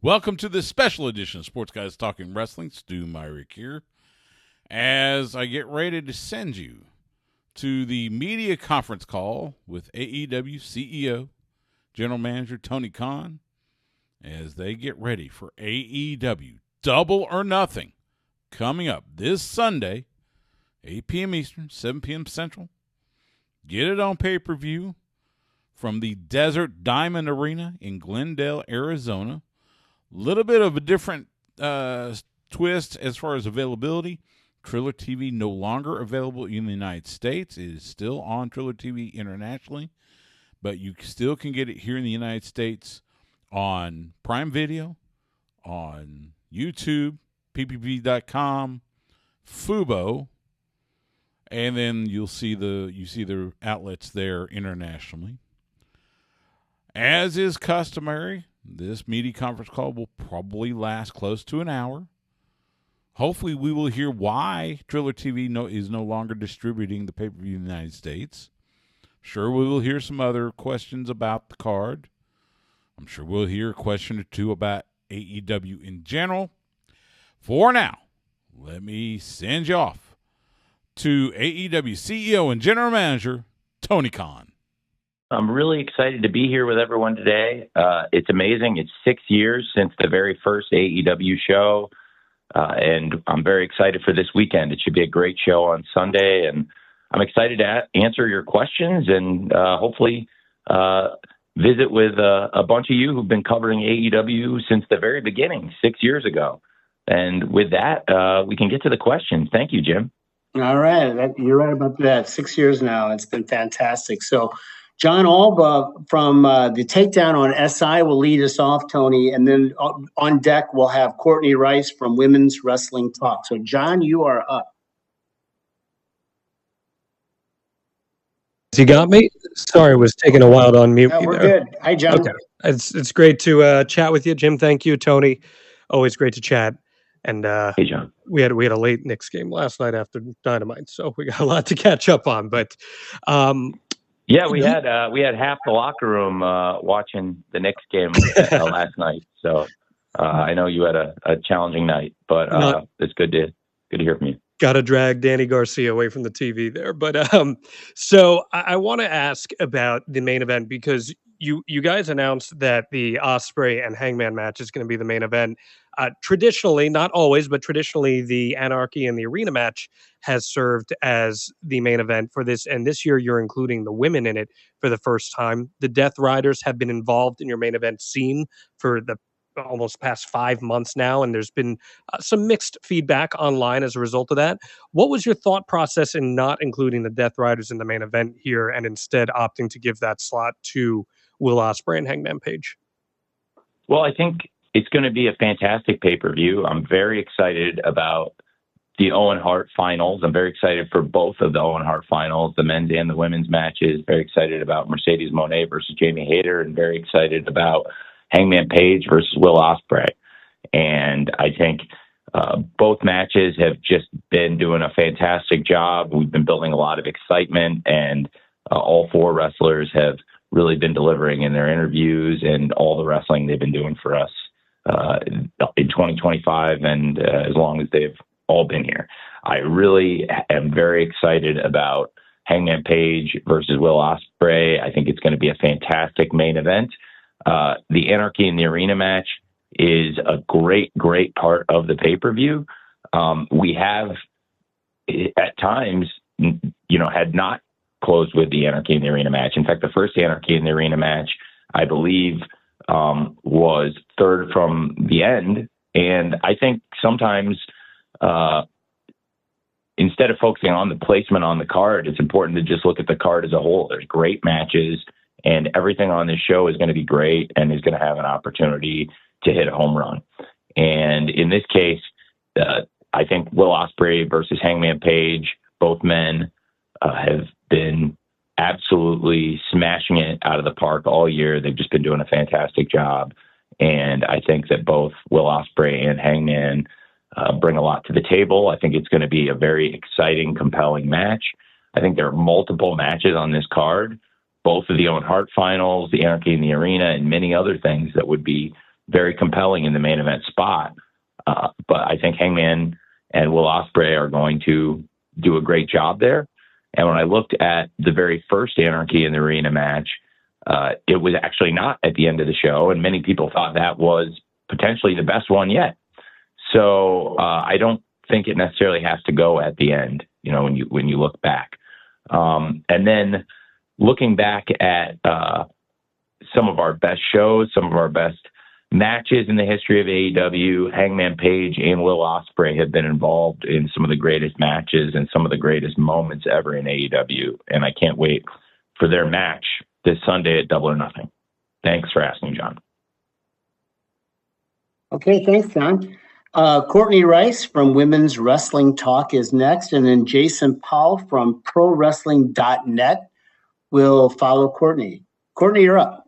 Welcome to this special edition of Sports Guys Talking Wrestling. Stu Myrick here, as I get ready to send you to the media conference call with AEW CEO, General Manager Tony Khan, as they get ready for AEW Double or Nothing coming up this Sunday, 8 p.m. Eastern, 7 p.m. Central. Get it on pay-per-view from the Desert Diamond Arena in Glendale, Arizona. Little bit of a different twist as far as availability. Triller TV no longer available in the United States. It is still on Triller TV internationally, but you still can get it here in the United States on Prime Video, on YouTube, ppp.com, Fubo, and then you see the outlets there internationally. As is customary, this media conference call will probably last close to an hour. Hopefully, we will hear why Triller TV is no longer distributing the pay-per-view in the United States. Sure, we will hear some other questions about the card. I'm sure we'll hear a question or two about AEW in general. For now, let me send you off to AEW CEO and General Manager, Tony Khan. I'm really excited to be here with everyone today. It's amazing. It's 6 years since the very first AEW show, and I'm very excited for this weekend. It should be a great show on Sunday, and I'm excited to answer your questions and hopefully visit with a bunch of you who've been covering AEW since the very beginning, 6 years ago. And with that, we can get to the questions. Thank you, Jim. All right. You're right about that. 6 years now. It's been fantastic. So John Alba from the Takedown on SI will lead us off, Tony. And then on deck, we'll have Courtney Rice from Women's Wrestling Talk. So, John, you are up. You got me? Sorry, it was taking a while to unmute me we're there. good. Hi, John. Okay. It's great to chat with you, Jim. Thank you, Tony. Always great to chat. And hey, John. We had a late Knicks game last night after Dynamite, so we got a lot to catch up on. But yeah, we had half the locker room watching the Knicks game last night. So I know you had a challenging night, but it's good to hear from you. Got to drag Danny Garcia away from the TV there. But so I want to ask about the main event, because you guys announced that the Ospreay and Hangman match is going to be the main event. Traditionally, not always, but traditionally, the Anarchy and the Arena match has served as the main event for this. And this year, you're including the women in it for the first time. The Death Riders have been involved in your main event scene for the almost past 5 months now, and there's been some mixed feedback online as a result of that. What was your thought process in not including the Death Riders in the main event here and instead opting to give that slot to Will Ospreay and Hangman Page? Well, I think it's going to be a fantastic pay-per-view. I'm very excited about the Owen Hart finals. I'm very excited for both of the Owen Hart finals, the men's and the women's matches. Very excited about Mercedes Moné versus Jamie Hayter, and very excited about Hangman Page versus Will Ospreay. And I think both matches have just been doing a fantastic job. We've been building a lot of excitement, and all four wrestlers have really been delivering in their interviews and all the wrestling they've been doing for us in 2025 and as long as they've all been here. I really am very excited about Hangman Page versus Will Ospreay. I think it's going to be a fantastic main event. The Anarchy in the Arena match is a great part of the pay-per-view. We have at times, had not closed with the Anarchy in the Arena match. In fact, the first Anarchy in the Arena match, I believe, was third from the end. And I think sometimes instead of focusing on the placement on the card, it's important to just look at the card as a whole. There's great matches, and everything on this show is going to be great and is going to have an opportunity to hit a home run. And in this case, I think Will Ospreay versus Hangman Page, both men have been absolutely smashing it out of the park all year. They've just been doing a fantastic job. And I think that both Will Ospreay and Hangman bring a lot to the table. I think it's going to be a very exciting, compelling match. I think there are multiple matches on this card, both of the Owen Hart finals, the Anarchy in the Arena, and many other things that would be very compelling in the main event spot. But I think Hangman and Will Ospreay are going to do a great job there. And when I looked at the very first Anarchy in the Arena match, it was actually not at the end of the show, and many people thought that was potentially the best one yet. So I don't think it necessarily has to go at the end, when you look back. And then looking back at some of our best shows, some of our best matches in the history of AEW, Hangman Page and Will Ospreay have been involved in some of the greatest matches and some of the greatest moments ever in AEW. And I can't wait for their match this Sunday at Double or Nothing. Thanks for asking, John. Okay, thanks, John. Courtney Rice from Women's Wrestling Talk is next, and then Jason Powell from ProWrestling.net will follow Courtney. Courtney, you're up.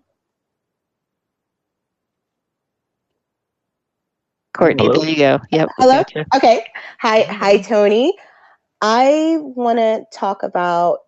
Courtney, Hello? there you go. Yep. Hello? Gotcha. Okay. Hi, Tony. I want to talk about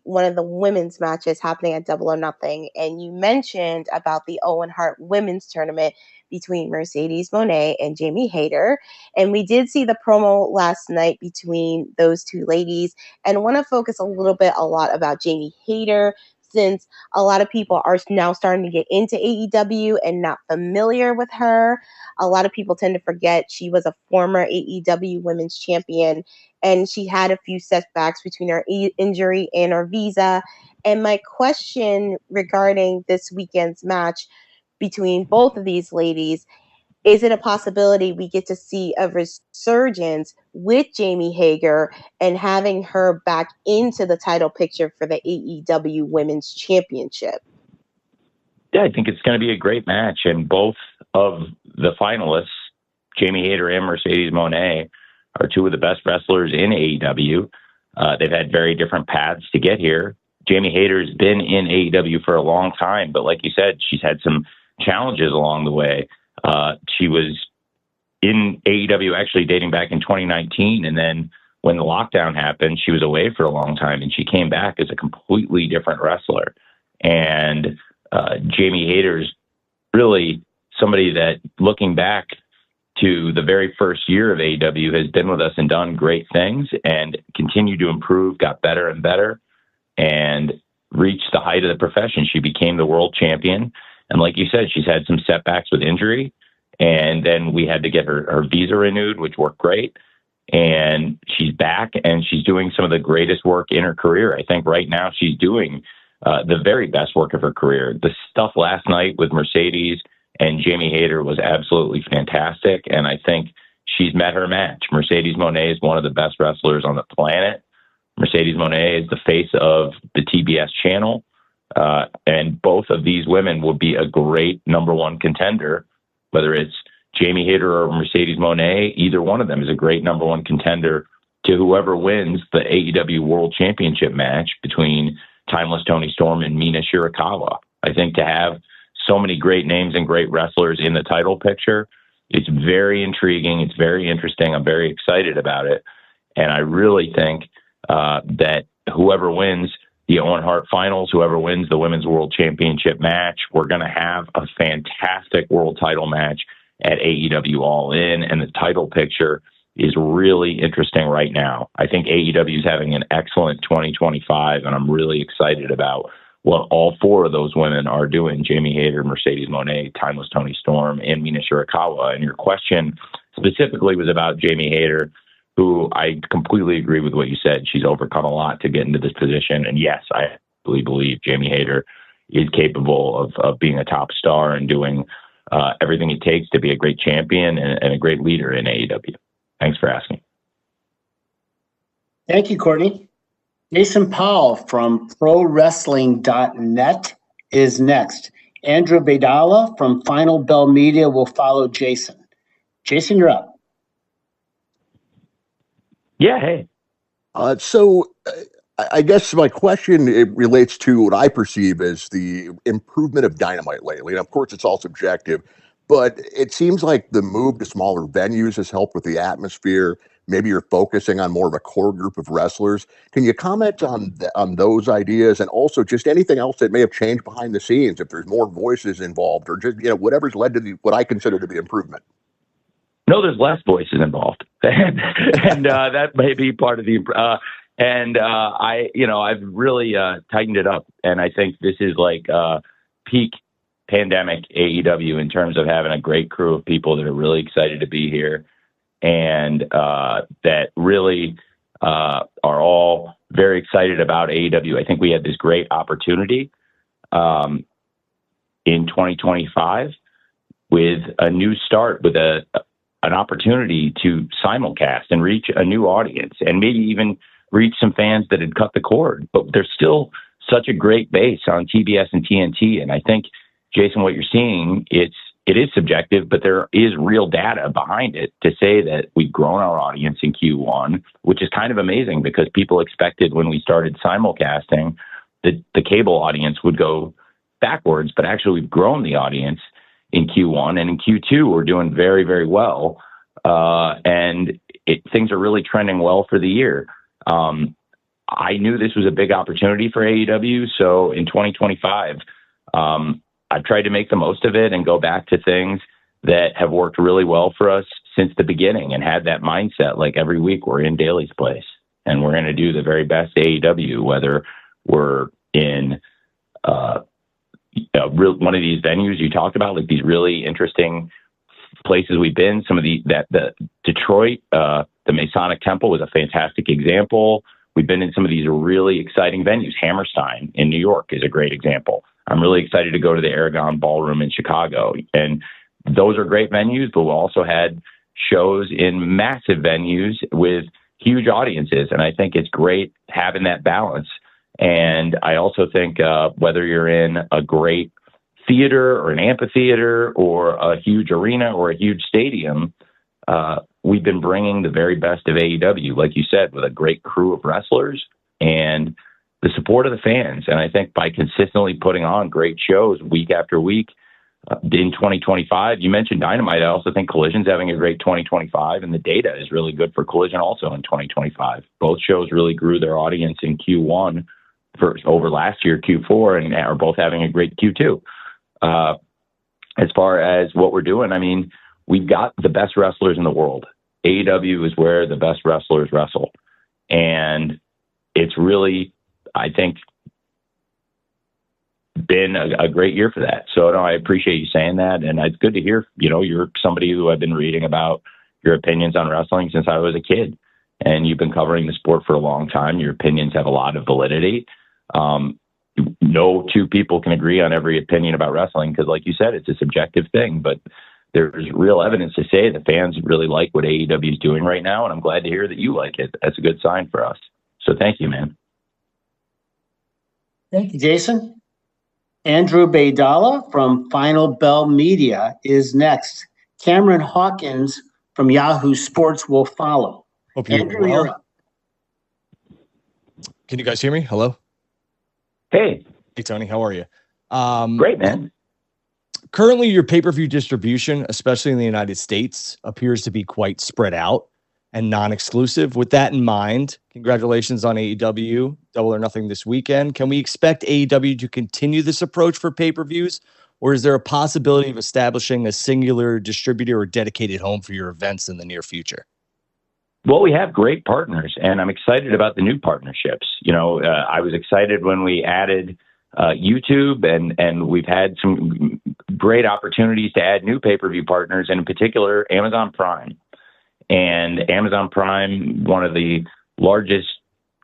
one of the women's matches happening at Double or Nothing, and you mentioned about the Owen Hart women's tournament between Mercedes Moné and Jamie Hayter, and we did see the promo last night between those two ladies, and want to focus a lot about Jamie Hayter, since a lot of people are now starting to get into AEW and not familiar with her. A lot of people tend to forget she was a former AEW women's champion, and she had a few setbacks between her injury and her visa. And my question regarding this weekend's match between both of these ladies, is it a possibility we get to see a resurgence with Jamie Hayter and having her back into the title picture for the AEW Women's Championship? Yeah, I think it's going to be a great match. And both of the finalists, Jamie Hayter and Mercedes Moné, are two of the best wrestlers in AEW. They've had very different paths to get here. Jamie Hayter's been in AEW for a long time, but like you said, she's had some challenges along the way. She was in AEW actually dating back in 2019. And then when the lockdown happened, she was away for a long time, and she came back as a completely different wrestler. And Jamie Hayter's really somebody that, looking back to the very first year of AEW, has been with us and done great things and continued to improve, got better and better, and reached the height of the profession. She became the world champion. And like you said, she's had some setbacks with injury. And then we had to get her visa renewed, which worked great. And she's back, and she's doing some of the greatest work in her career. I think right now she's doing the very best work of her career. The stuff last night with Mercedes and Jamie Hayter was absolutely fantastic. And I think she's met her match. Mercedes Moné is one of the best wrestlers on the planet. Mercedes Moné is the face of the TBS channel. And both of these women will be a great number one contender, whether it's Jamie Hayter or Mercedes Moné. Either one of them is a great number one contender to whoever wins the AEW World Championship match between Timeless Toni Storm and Mina Shirakawa. I think to have so many great names and great wrestlers in the title picture, it's very intriguing. It's very interesting. I'm very excited about it. And I really think that whoever wins the Owen Hart finals, whoever wins the Women's World Championship match, we're going to have a fantastic world title match at AEW All In. And the title picture is really interesting right now. I think AEW is having an excellent 2025, and I'm really excited about what all four of those women are doing: Jamie Hayter, Mercedes Moné, Timeless Toni Storm, and Mina Shirakawa. And your question specifically was about Jamie Hayter, who I completely agree with what you said. She's overcome a lot to get into this position. And yes, I really believe Jamie Hayter is capable of being a top star and doing everything it takes to be a great champion and a great leader in AEW. Thanks for asking. Thank you, Courtney. Jason Powell from ProWrestling.net is next. Andrew Bedala from Final Bell Media will follow Jason. Jason, you're up. Yeah, hey. So I guess my question, it relates to what I perceive as the improvement of Dynamite lately. And of course, it's all subjective, but it seems like the move to smaller venues has helped with the atmosphere. maybe you're focusing on more of a core group of wrestlers. Can you comment on those ideas, and also just anything else that may have changed behind the scenes, if there's more voices involved, or just whatever's led to what I consider to be improvement? No, there's less voices involved, and that may be part of the. I've really tightened it up, and I think this is like peak pandemic AEW in terms of having a great crew of people that are really excited to be here, and that really are all very excited about AEW. I think we had this great opportunity in 2025 with a new start, with an opportunity to simulcast and reach a new audience, and maybe even reach some fans that had cut the cord. But there's still such a great base on TBS and TNT. And I think, Jason, what you're seeing, it is subjective, but there is real data behind it to say that we've grown our audience in Q1, which is kind of amazing because people expected when we started simulcasting that the cable audience would go backwards, but actually we've grown the audience in Q1, and in Q2 we're doing very, very well, and things are really trending well for the year. I knew this was a big opportunity for AEW, so in 2025, I've tried to make the most of it and go back to things that have worked really well for us since the beginning, and had that mindset like every week we're in Daly's place and we're going to do the very best AEW, whether we're in one of these venues you talked about, like these really interesting places we've been. Some of the Detroit, the Masonic Temple was a fantastic example. We've been in some of these really exciting venues. Hammerstein in New York is a great example. I'm really excited to go to the Aragon Ballroom in Chicago. And those are great venues, but we also had shows in massive venues with huge audiences. And I think it's great having that balance. And I also think whether you're in a great theater or an amphitheater or a huge arena or a huge stadium, we've been bringing the very best of AEW, like you said, with a great crew of wrestlers and the support of the fans. And I think by consistently putting on great shows week after week in 2025, you mentioned Dynamite. I also think Collision's having a great 2025, and the data is really good for Collision also in 2025. Both shows really grew their audience in Q1 over last year, Q4, and are both having a great Q2. As far as what we're doing, I mean, we've got the best wrestlers in the world. AEW is where the best wrestlers wrestle. And it's really, I think, been a great year for that. So no, I appreciate you saying that. And it's good to hear, you're somebody who I've been reading about your opinions on wrestling since I was a kid. And you've been covering the sport for a long time. Your opinions have a lot of validity. No two people can agree on every opinion about wrestling because, like you said, it's a subjective thing. But there's real evidence to say the fans really like what AEW is doing right now, and I'm glad to hear that you like it. That's a good sign for us. So thank you, man. Thank you, Jason. Andrew Baydala from Final Bell Media is next. Cameron Hawkins from Yahoo Sports will follow. Hope you're Andrew, well. you're up. Can you guys hear me? Hello? Hey, Tony. How are you? Great, man. Currently, your pay-per-view distribution, especially in the United States, appears to be quite spread out and non-exclusive. With that in mind, congratulations on AEW, Double or Nothing this weekend. Can we expect AEW to continue this approach for pay-per-views, or is there a possibility of establishing a singular distributor or dedicated home for your events in the near future? Well, we have great partners, and I'm excited about the new partnerships. I was excited when we added YouTube, and we've had some great opportunities to add new pay-per-view partners, and in particular, Amazon Prime. And Amazon Prime, one of the largest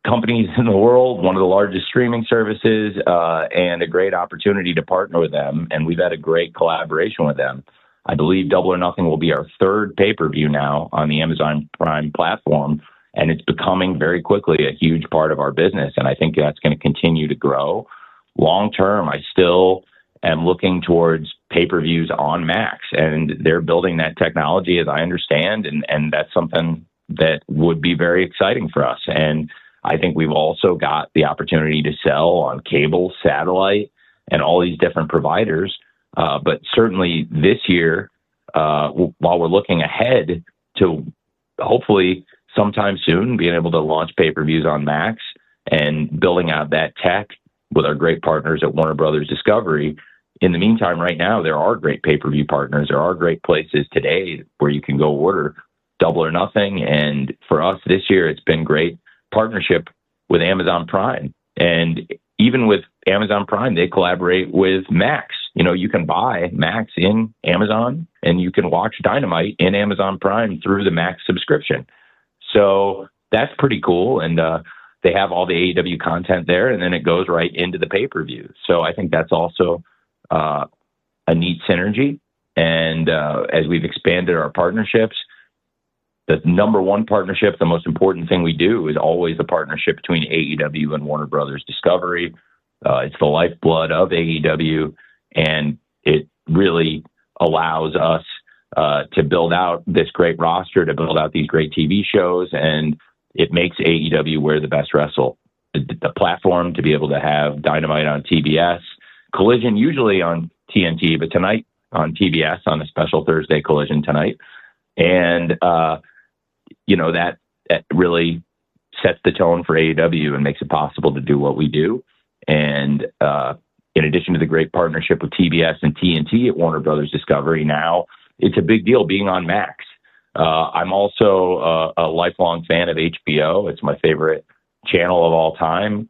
companies in the world, one of the largest streaming services, and a great opportunity to partner with them. And we've had a great collaboration with them. I believe Double or Nothing will be our third pay-per-view now on the Amazon Prime platform, and it's becoming very quickly a huge part of our business. And I think that's going to continue to grow. Long term, I still am looking towards pay-per-views on Max, and they're building that technology, as I understand, and that's something that would be very exciting for us. And I think we've also got the opportunity to sell on cable, satellite, and all these different providers. But certainly this year, while we're looking ahead to hopefully sometime soon, being able to launch pay-per-views on Max and building out that tech with our great partners at Warner Brothers Discovery. In the meantime, right now, there are great pay-per-view partners. There are great places today where you can go order Double or Nothing. And for us this year, it's been great partnership with Amazon Prime. And even with Amazon Prime, they collaborate with Max. You know, you can buy Max in Amazon and you can watch Dynamite in Amazon Prime through the Max subscription. So that's pretty cool. And they have all the AEW content there, and then it goes right into the pay-per-view. So I think that's also a neat synergy. And as we've expanded our partnerships, the number one partnership, the most important thing we do is always the partnership between AEW and Warner Brothers Discovery. It's the lifeblood of AEW, and it really allows us to build out this great roster, to build out these great TV shows, and it makes AEW where the best wrestle. The platform to be able to have Dynamite on TBS, Collision usually on TNT, but tonight on TBS on a special Thursday Collision tonight. And, you know, that really sets the tone for AEW and makes it possible to do what we do. And in addition to the great partnership with TBS and TNT at Warner Brothers Discovery, now it's a big deal being on Max. I'm also a lifelong fan of HBO. It's my favorite channel of all time.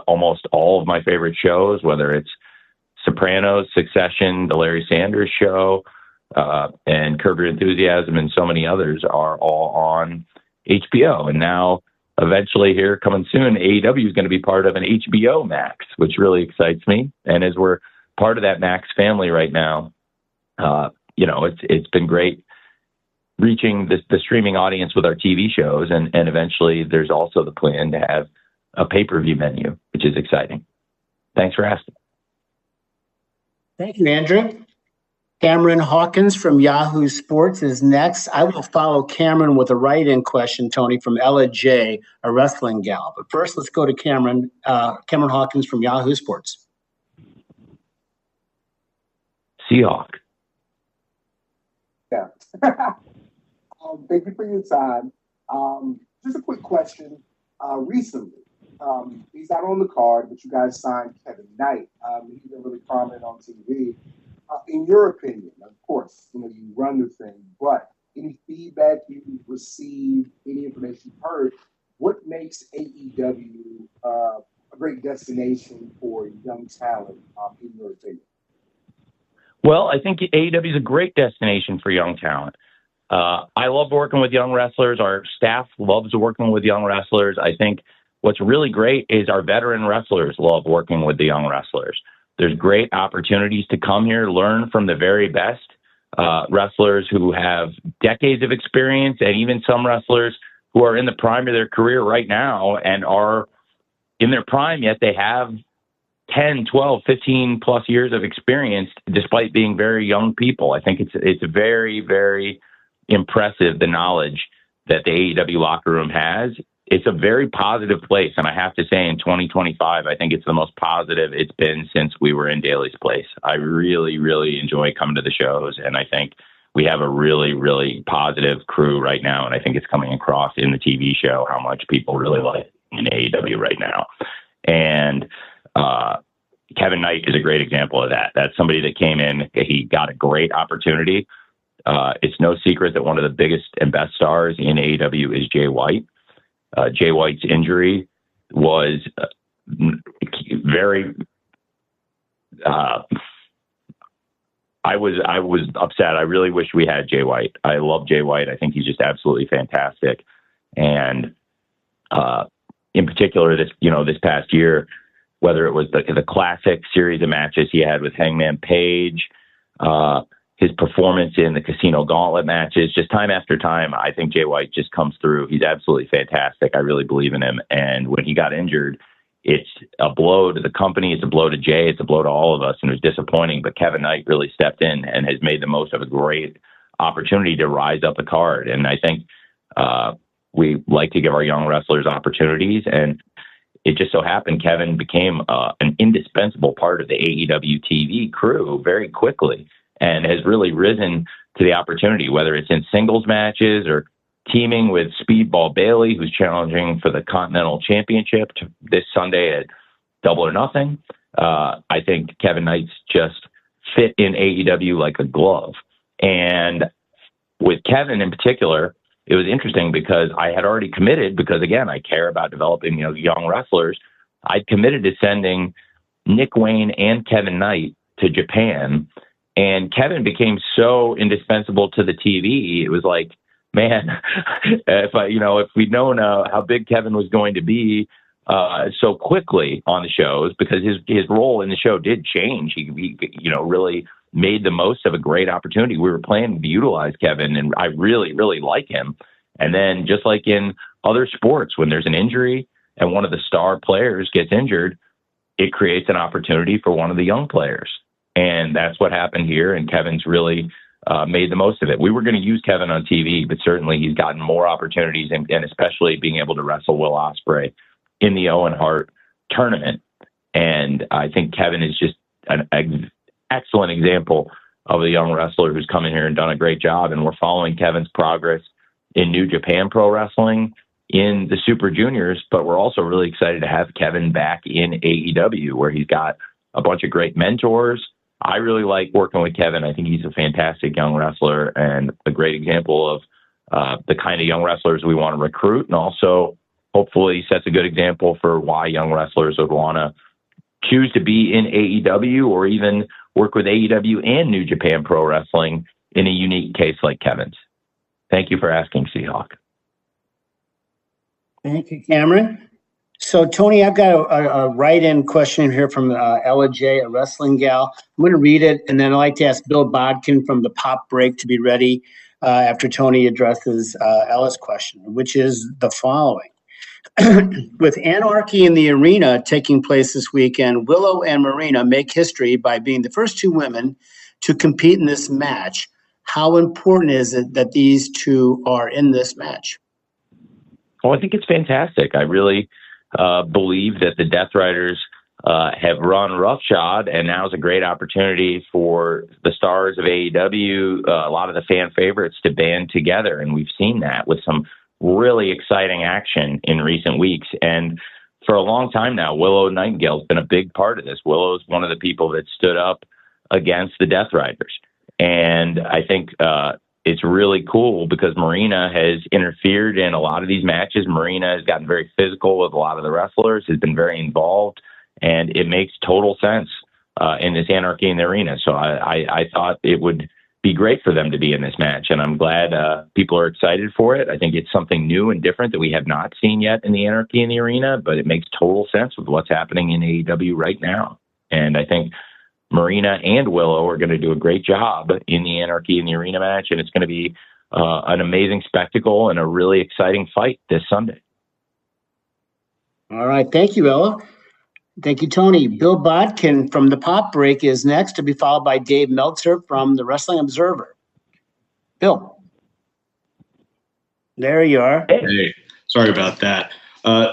Almost all of my favorite shows, whether it's Sopranos, Succession, The Larry Sanders Show, and Curb Your Enthusiasm, and so many others, are all on HBO. And now, eventually here, coming soon, AEW is going to be part of an HBO Max, which really excites me. And as we're part of that Max family right now, you know, it's been great reaching the streaming audience with our TV shows. And eventually there's also the plan to have a pay-per-view menu, which is exciting. Thanks for asking. Thank you, Andrew. Cameron Hawkins from Yahoo Sports is next. I will follow Cameron with a write-in question, Tony, from Ella J., a wrestling gal. But first, let's go to Cameron Hawkins from Yahoo Sports. Seahawk. Yeah. Thank you for your time. Just a quick question. Recently, he's not on the card, but you guys signed Kevin Knight. He didn't really comment on TV. In your opinion, of course, you know, you run the thing, but any feedback you've received, any information you've heard, what makes AEW a great destination for young talent, in your opinion? Well, I think AEW is a great destination for young talent. I love working with young wrestlers. Our staff loves working with young wrestlers. I think what's really great is our veteran wrestlers love working with the young wrestlers. There's great opportunities to come here, learn from the very best wrestlers who have decades of experience, and even some wrestlers who are in the prime of their career right now and are in their prime, yet they have 10, 12, 15 plus years of experience despite being very young people. I think it's very, very impressive, the knowledge that the AEW locker room has. It's a very positive place. And I have to say, in 2025, I think it's the most positive it's been since we were in Daly's place. I really, really enjoy coming to the shows. And I think we have a really, really positive crew right now. And I think it's coming across in the TV show how much people really like in AEW right now. And Kevin Knight is a great example of that. That's somebody that came in, he got a great opportunity. It's no secret that one of the biggest and best stars in AEW is Jay White. Jay White's injury was very. I was upset. I really wish we had Jay White. I love Jay White. I think he's just absolutely fantastic. And in particular, this past year, whether it was the classic series of matches he had with Hangman Page, his performance in the Casino Gauntlet matches, just time after time, I think Jay White just comes through. He's absolutely fantastic. I really believe in him. And when he got injured, it's a blow to the company. It's a blow to Jay. It's a blow to all of us. And it was disappointing. But Kevin Knight really stepped in and has made the most of a great opportunity to rise up the card. And I think we like to give our young wrestlers opportunities. And it just so happened Kevin became an indispensable part of the AEW TV crew very quickly, and has really risen to the opportunity, whether it's in singles matches or teaming with Speedball Bailey, who's challenging for the Continental Championship this Sunday at Double or Nothing. I think Kevin Knight's just fit in AEW like a glove. And with Kevin in particular, it was interesting because I had already committed, because again, I care about developing, young wrestlers. I'd committed to sending Nick Wayne and Kevin Knight to Japan. And Kevin became so indispensable to the TV. It was like, man, if we'd known how big Kevin was going to be so quickly on the shows, because his role in the show did change. He really made the most of a great opportunity. We were planning to utilize Kevin, and I really, really like him. And then just like in other sports, when there's an injury and one of the star players gets injured, it creates an opportunity for one of the young players. And that's what happened here. And Kevin's really made the most of it. We were going to use Kevin on TV, but certainly he's gotten more opportunities, and especially being able to wrestle Will Ospreay in the Owen Hart tournament. And I think Kevin is just an excellent example of a young wrestler who's come in here and done a great job. And we're following Kevin's progress in New Japan Pro Wrestling, in the Super Juniors, but we're also really excited to have Kevin back in AEW, where he's got a bunch of great mentors. I really like working with Kevin. I think he's a fantastic young wrestler and a great example of the kind of young wrestlers we want to recruit, and also hopefully sets a good example for why young wrestlers would want to choose to be in AEW or even work with AEW and New Japan Pro Wrestling in a unique case like Kevin's. Thank you for asking, Seahawk. Thank you, Cameron. So, Tony, I've got a write-in question here from Ella J, a wrestling gal. I'm going to read it, and then I'd like to ask Bill Bodkin from the Pop Break to be ready after Tony addresses Ella's question, which is the following. With Anarchy in the Arena taking place this weekend, Willow and Marina make history by being the first two women to compete in this match. How important is it that these two are in this match? Well, I think it's fantastic. I really believe that the Death Riders have run roughshod, and now is a great opportunity for the stars of AEW, a lot of the fan favorites, to band together. And we've seen that with some really exciting action in recent weeks. And for a long time now, Willow Nightingale has been a big part of this. Willow's one of the people that stood up against the Death Riders. And I think it's really cool because Marina has interfered in a lot of these matches. Marina has gotten very physical with a lot of the wrestlers, has been very involved, and it makes total sense in this Anarchy in the Arena. So I thought it would be great for them to be in this match, and I'm glad people are excited for it. I think it's something new and different that we have not seen yet in the Anarchy in the Arena, but it makes total sense with what's happening in AEW right now. And I think Marina and Willow are going to do a great job in the Anarchy in the Arena match, and it's going to be an amazing spectacle and a really exciting fight this Sunday. All right. Thank you, Ella. Thank you, Tony. Bill Bodkin from the Pop Break is next, to be followed by Dave Meltzer from the Wrestling Observer. Bill. There you are. Hey, sorry about that.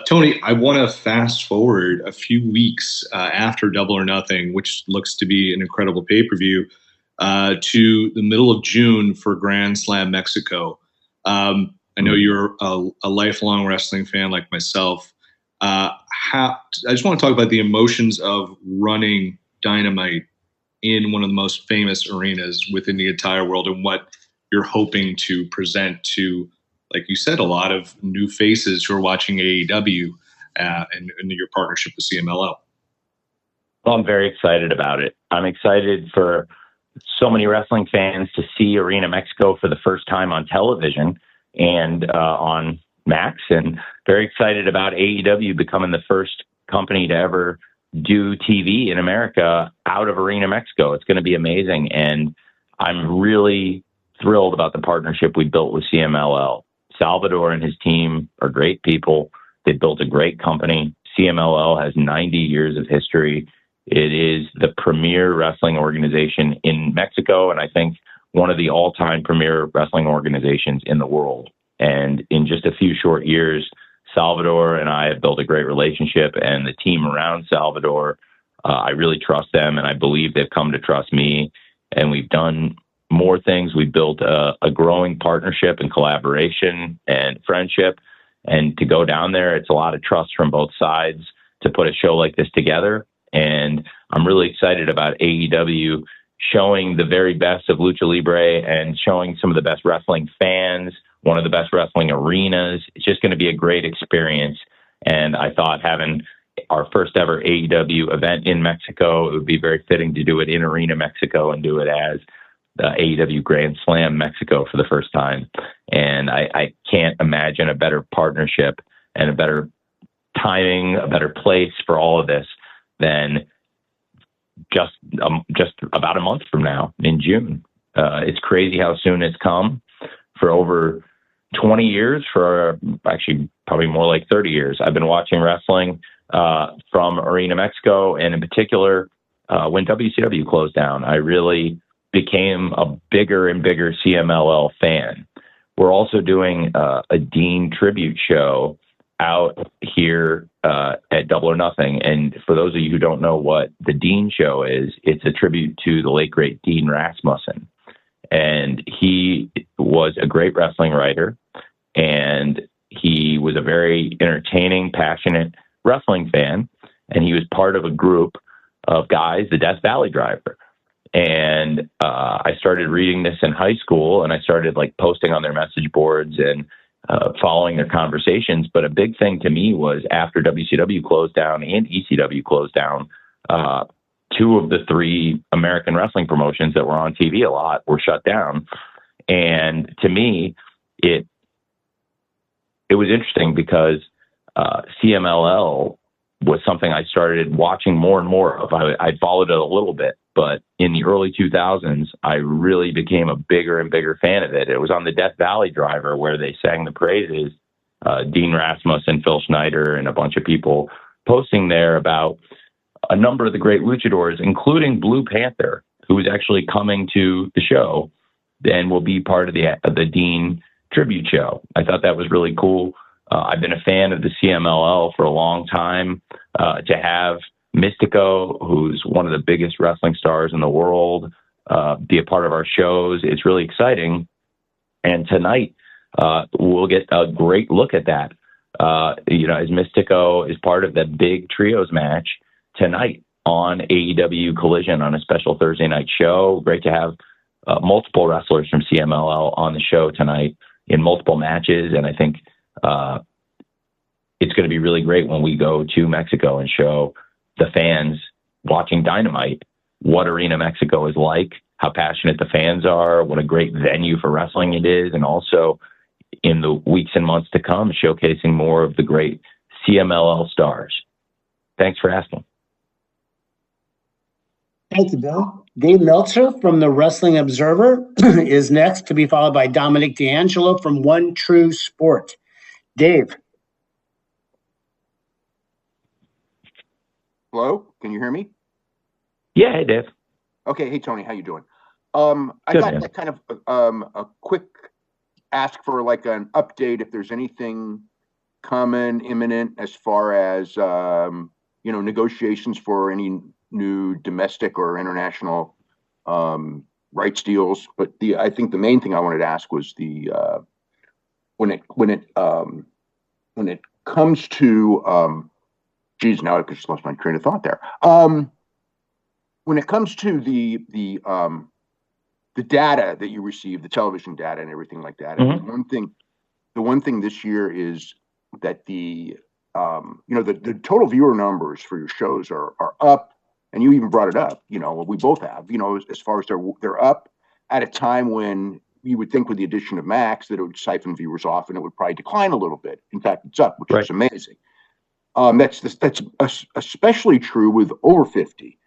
Tony, I want to fast forward a few weeks after Double or Nothing, which looks to be an incredible pay-per-view, to the middle of June for Grand Slam Mexico. I know you're a lifelong wrestling fan like myself. I just want to talk about the emotions of running Dynamite in one of the most famous arenas within the entire world, and what you're hoping to present to, like you said, a lot of new faces who are watching AEW and your partnership with CMLL. Well, I'm very excited about it. I'm excited for so many wrestling fans to see Arena Mexico for the first time on television and on Max, and very excited about AEW becoming the first company to ever do TV in America out of Arena Mexico. It's going to be amazing, and I'm really thrilled about the partnership we built with CMLL. Salvador and his team are great people. They built a great company. CMLL has 90 years of history. It is the premier wrestling organization in Mexico, and I think one of the all-time premier wrestling organizations in the world. And in just a few short years, Salvador and I have built a great relationship, and the team around Salvador, I really trust them, and I believe they've come to trust me. And we've done more things. We've built a growing partnership and collaboration and friendship. And to go down there, it's a lot of trust from both sides to put a show like this together. And I'm really excited about AEW showing the very best of Lucha Libre and showing some of the best wrestling fans, one of the best wrestling arenas. It's just going to be a great experience. And I thought having our first ever AEW event in Mexico, it would be very fitting to do it in Arena Mexico and do it as the AEW Grand Slam Mexico for the first time. And I can't imagine a better partnership and a better timing, a better place for all of this than just about a month from now in June. It's crazy how soon it's come. For over 20 years, for actually probably more like 30 years, I've been watching wrestling from Arena Mexico, and in particular, when WCW closed down, I really became a bigger and bigger CMLL fan. We're also doing a Dean tribute show out here at Double or Nothing. And for those of you who don't know what the Dean show is, it's a tribute to the late, great Dean Rasmussen. And he was a great wrestling writer, and he was a very entertaining, passionate wrestling fan. And he was part of a group of guys, the Death Valley Driver. And I started reading this in high school, and I started like posting on their message boards and following their conversations. But a big thing to me was after WCW closed down and ECW closed down, two of the three American wrestling promotions that were on TV a lot were shut down. And to me, it was interesting because CMLL was something I started watching more and more of. I followed it a little bit, but in the early 2000s, I really became a bigger and bigger fan of it. It was on the Death Valley Driver where they sang the praises, Dean Rasmussen, Phil Schneider, and a bunch of people posting there about a number of the great luchadors, including Blue Panther, who is actually coming to the show and will be part of the Dean tribute show. I thought that was really cool. I've been a fan of the CMLL for a long time. To have Mystico, who's one of the biggest wrestling stars in the world, be a part of our shows, it's really exciting. And tonight, we'll get a great look at that. As Mystico is part of that big trios match tonight on AEW Collision on a special Thursday night show. Great to have multiple wrestlers from CMLL on the show tonight in multiple matches. And I think it's going to be really great when we go to Mexico and show the fans watching Dynamite what Arena Mexico is like, how passionate the fans are, what a great venue for wrestling it is, and also in the weeks and months to come, showcasing more of the great CMLL stars. Thanks for asking. Thank you, Bill. Dave Meltzer from the Wrestling Observer is next, to be followed by Dominic D'Angelo from One True Sport. Dave. Hello, can you hear me? Yeah, hey, Dave. Okay, hey, Tony, how you doing? I Good, got man. like kind of a quick ask for like an update if there's anything coming imminent as far as negotiations for any new domestic or international rights deals. But I think the main thing I wanted to ask was when it comes to now I just lost my train of thought there. When it comes to the data that you receive, the television data and everything like that, Mm-hmm. the one thing this year is that the total viewer numbers for your shows are up, and you even brought it up. We both have. As far as they're up at a time when you would think with the addition of Max that it would siphon viewers off and it would probably decline a little bit. In fact, it's up, which Right. is amazing. That's especially true with over 50.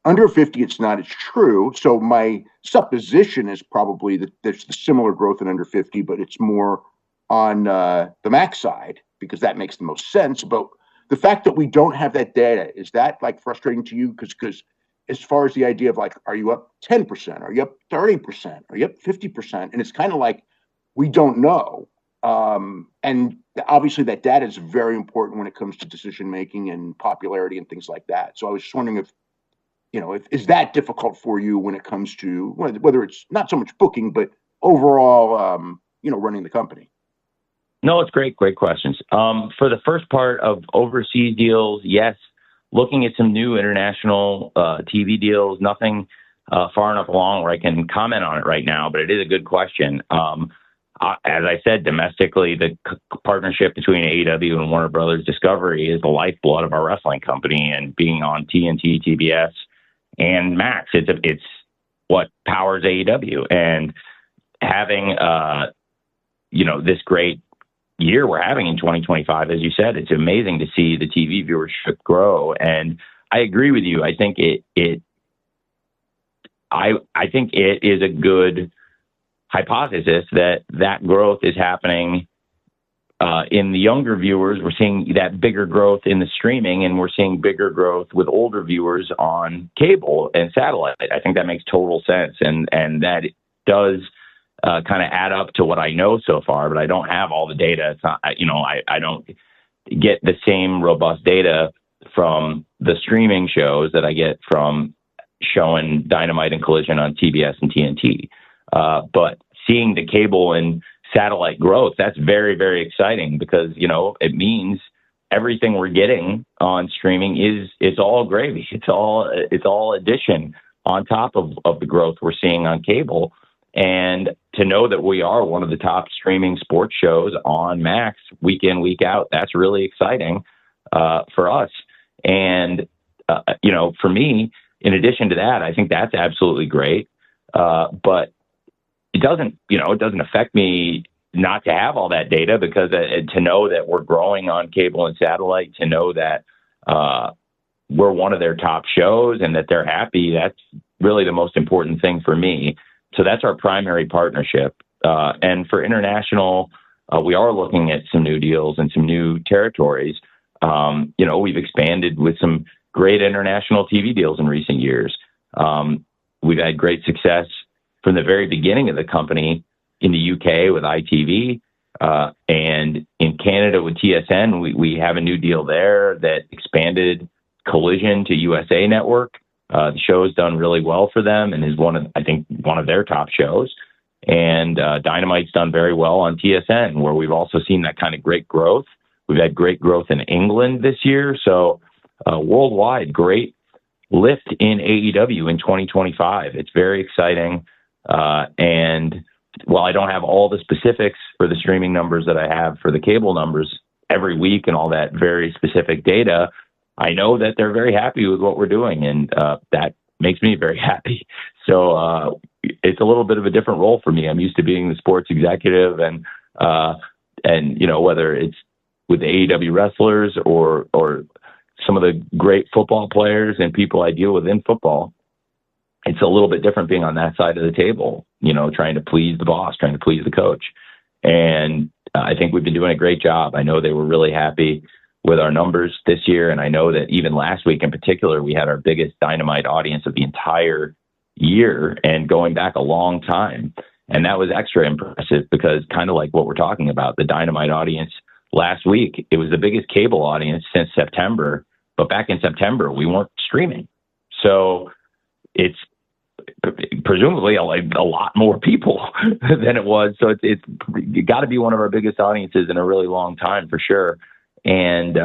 Under 50, it's not as true. So my supposition is probably that there's the similar growth in under 50, but it's more on the Max side because that makes the most sense. But the fact that we don't have that data, is that like frustrating to you? Because as far as the idea of like, are you up 10%? Are you up 30%? Are you up 50%? And it's kind of like, we don't know. And obviously that data is very important when it comes to decision making and popularity and things like that. So I was just wondering is that difficult for you when it comes to whether it's not so much booking, but overall, running the company? No, it's great questions. For the first part of overseas deals, yes, looking at some new international TV deals, nothing far enough along where I can comment on it right now, but it is a good question. As I said, domestically, the partnership between AEW and Warner Brothers Discovery is the lifeblood of our wrestling company, and being on TNT, TBS, and Max, it's what powers AEW. And having, this great year we're having in 2025, as you said, it's amazing to see the TV viewership grow. And I agree with you. I think I think it is a good hypothesis that growth is happening in the younger viewers. We're seeing that bigger growth in the streaming, and we're seeing bigger growth with older viewers on cable and satellite. I think that makes total sense, and that does kind of add up to what I know so far, but I don't have all the data. It's not, I don't get the same robust data from the streaming shows that I get from showing Dynamite and Collision on TBS and TNT. But seeing the cable and satellite growth, that's very, very exciting, because, it means everything we're getting on streaming it's all gravy. It's all addition on top of the growth we're seeing on cable. And to know that we are one of the top streaming sports shows on Max week in, week out, that's really exciting for us. And, for me, in addition to that, I think that's absolutely great. But it doesn't affect me not to have all that data, because to know that we're growing on cable and satellite, to know that we're one of their top shows and that they're happy, that's really the most important thing for me. So that's our primary partnership. And for international, we are looking at some new deals and some new territories. We've expanded with some great international TV deals in recent years. We've had great success from the very beginning of the company in the UK with ITV, and in Canada with TSN. We have a new deal there that expanded Collision to USA Network. The show has done really well for them and is one of their top shows. And Dynamite's done very well on TSN, where we've also seen that kind of great growth. We've had great growth in England this year. So worldwide, great lift in AEW in 2025. It's very exciting. And while I don't have all the specifics for the streaming numbers that I have for the cable numbers every week and all that very specific data, I know that they're very happy with what we're doing, and that makes me very happy. So it's a little bit of a different role for me. I'm used to being the sports executive, and whether it's with AEW wrestlers or some of the great football players and people I deal with in football, it's a little bit different being on that side of the table, trying to please the boss, trying to please the coach. And I think we've been doing a great job. I know they were really happy with our numbers this year. And I know that even last week in particular, we had our biggest Dynamite audience of the entire year and going back a long time. And that was extra impressive because, kind of like what we're talking about, the Dynamite audience last week, it was the biggest cable audience since September. But back in September, we weren't streaming. So it's presumably a lot more people than it was. So it's got to be one of our biggest audiences in a really long time for sure. And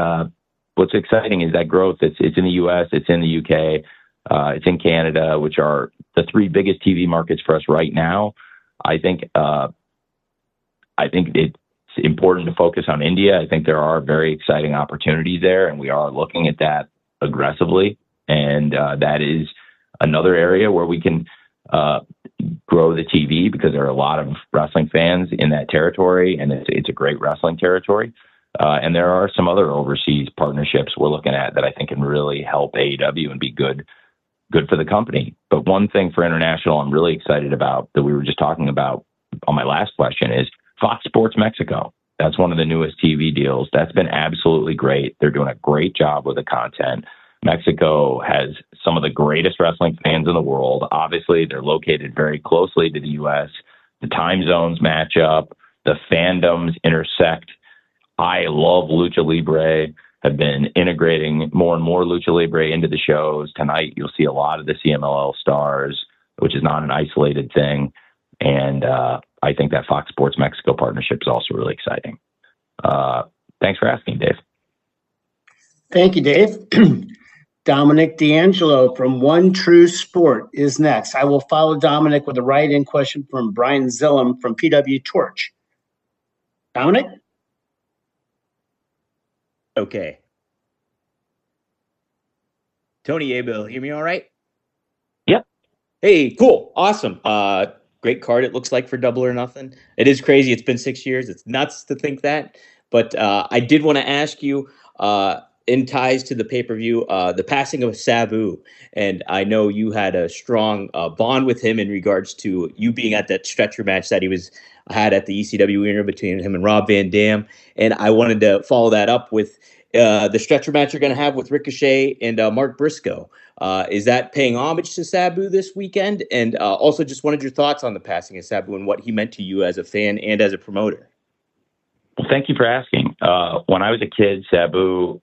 what's exciting is that growth. It's in the U.S., it's in the UK, it's in Canada, which are the three biggest TV markets for us right now. I think it's important to focus on India. I think there are very exciting opportunities there, and we are looking at that aggressively. And that is another area where we can grow the TV, because there are a lot of wrestling fans in that territory, and it's a great wrestling territory. And there are some other overseas partnerships we're looking at that I think can really help AEW and be good for the company. But one thing for international I'm really excited about that we were just talking about on my last question is Fox Sports Mexico. That's one of the newest TV deals. That's been absolutely great. They're doing a great job with the content. Mexico has some of the greatest wrestling fans in the world. Obviously, they're located very closely to the U.S. The time zones match up. The fandoms intersect. I love Lucha Libre. have been integrating more and more Lucha Libre into the shows. Tonight, you'll see a lot of the CMLL stars, which is not an isolated thing. And I think that Fox Sports Mexico partnership is also really exciting. Thanks for asking, Dave. Thank you, Dave. Dominic D'Angelo from One True Sport is next. I will follow Dominic with a write-in question from Brian Zillum from PW Torch. Dominic? Okay. Tony Abel, hear me all right? Yep. Hey, cool. Awesome. Great card, it looks like, for Double or Nothing. It is crazy. It's been 6 years. It's nuts to think that. But I did want to ask you, in ties to the pay-per-view, the passing of Sabu. And I know you had a strong bond with him in regards to you being at that stretcher match that he had at the ECW arena between him and Rob Van Dam. And I wanted to follow that up with the stretcher match you're going to have with Ricochet and Mark Briscoe. Is that paying homage to Sabu this weekend? And also just wanted your thoughts on the passing of Sabu and what he meant to you as a fan and as a promoter. Well, thank you for asking. When I was a kid, Sabu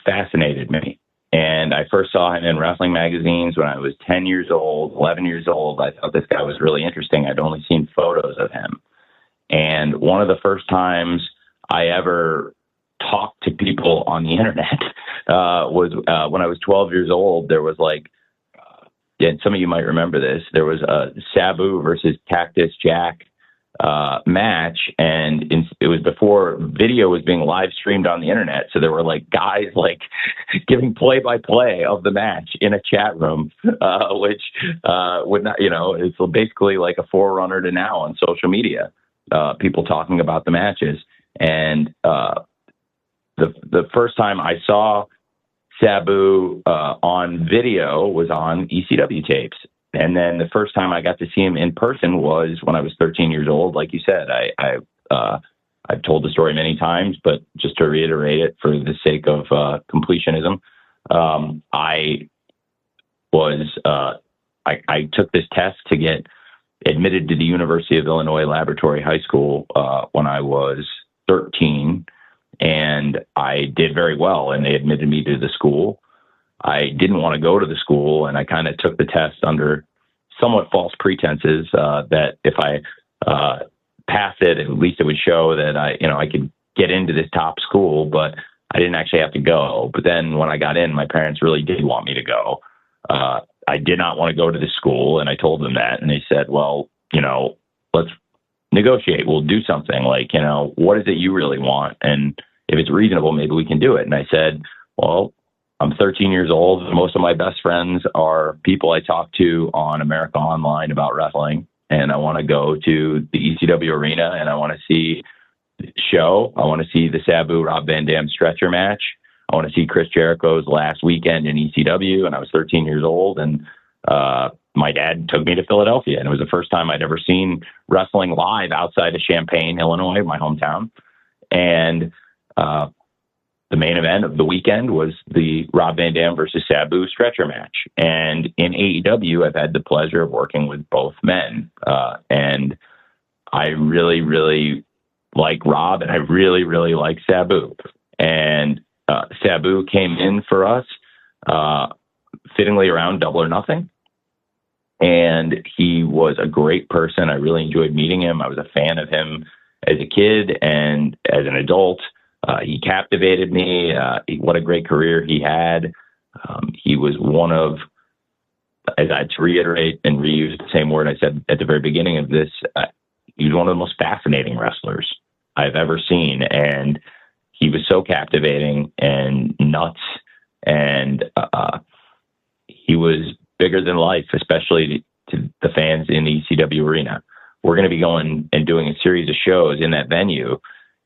fascinated me. And I first saw him in wrestling magazines when I was 10 years old, 11 years old. I thought this guy was really interesting. I'd only seen photos of him. And one of the first times I ever talked to people on the internet was when I was 12 years old. There was and some of you might remember this, there was a Sabu versus Cactus Jack match, and it was before video was being live streamed on the internet. So there were guys giving play-by-play of the match in a chat room, which would not, it's basically like a forerunner to now on social media, people talking about the matches. And the first time I saw Sabu on video was on ECW tapes. And then the first time I got to see him in person was when I was 13 years old. Like you said, I've told the story many times, but just to reiterate it for the sake of completionism, I took this test to get admitted to the University of Illinois Laboratory High School when I was 13, and I did very well, and they admitted me to the school. I didn't want to go to the school, and I kind of took the test under somewhat false pretenses that if I passed it, at least it would show that I could get into this top school, but I didn't actually have to go. But then when I got in, my parents really did want me to go. I did not want to go to the school, and I told them that, and they said, well, let's negotiate. We'll do something. What is it you really want? And if it's reasonable, maybe we can do it. And I said, well, I'm 13 years old. Most of my best friends are people I talk to on America Online about wrestling. And I want to go to the ECW arena, and I want to see the show. I want to see the Sabu Rob Van Dam stretcher match. I want to see Chris Jericho's last weekend in ECW. And I was 13 years old, and my dad took me to Philadelphia. And it was the first time I'd ever seen wrestling live outside of Champaign, Illinois, my hometown. And the main event of the weekend was the Rob Van Dam versus Sabu stretcher match. And in AEW, I've had the pleasure of working with both men. And I really, really like Rob, and I really, really like Sabu. And Sabu came in for us fittingly around Double or Nothing. And he was a great person. I really enjoyed meeting him. I was a fan of him as a kid and as an adult. He captivated me. What a great career he had. He was one of, as I to reiterate and reuse the same word I said at the very beginning of this, he was one of the most fascinating wrestlers I've ever seen. And he was so captivating and nuts. And he was bigger than life, especially to the fans in the ECW arena. We're going to be going and doing a series of shows in that venue.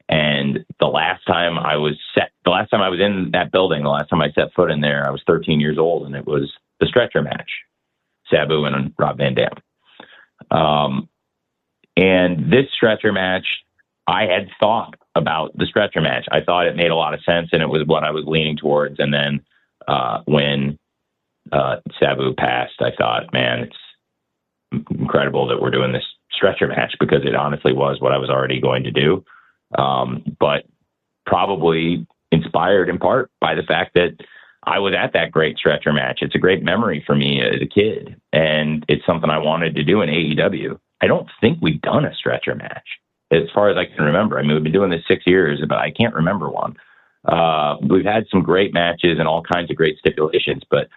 And the last time I was in that building, the last time I set foot in there, I was 13 years old, and it was the stretcher match, Sabu and Rob Van Dam. And this stretcher match, I had thought about the stretcher match. I thought it made a lot of sense, and it was what I was leaning towards. And then when Sabu passed, I thought, man, it's incredible that we're doing this stretcher match, because it honestly was what I was already going to do. But probably, inspired in part by the fact that I was at that great stretcher match. It's a great memory for me as a kid, and it's something I wanted to do in AEW. I don't think we've done a stretcher match as far as I can remember. I mean, we've been doing this 6 years, but I can't remember one. We've had some great matches and all kinds of great stipulations, but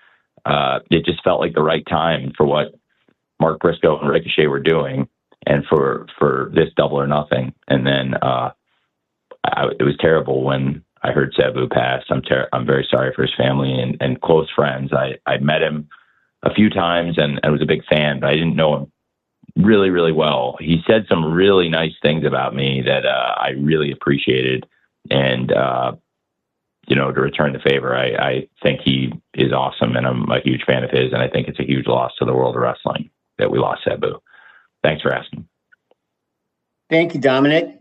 it just felt like the right time for what Mark Briscoe and Ricochet were doing, and for this Double or Nothing. And then it was terrible when I heard Sabu pass. I'm very sorry for his family and close friends. I met him a few times and I was a big fan, but I didn't know him really, really well. He said some really nice things about me that I really appreciated. And, to return the favor, I think he is awesome, and I'm a huge fan of his, and I think it's a huge loss to the world of wrestling that we lost Sabu. Thanks for asking. Thank you, Dominic.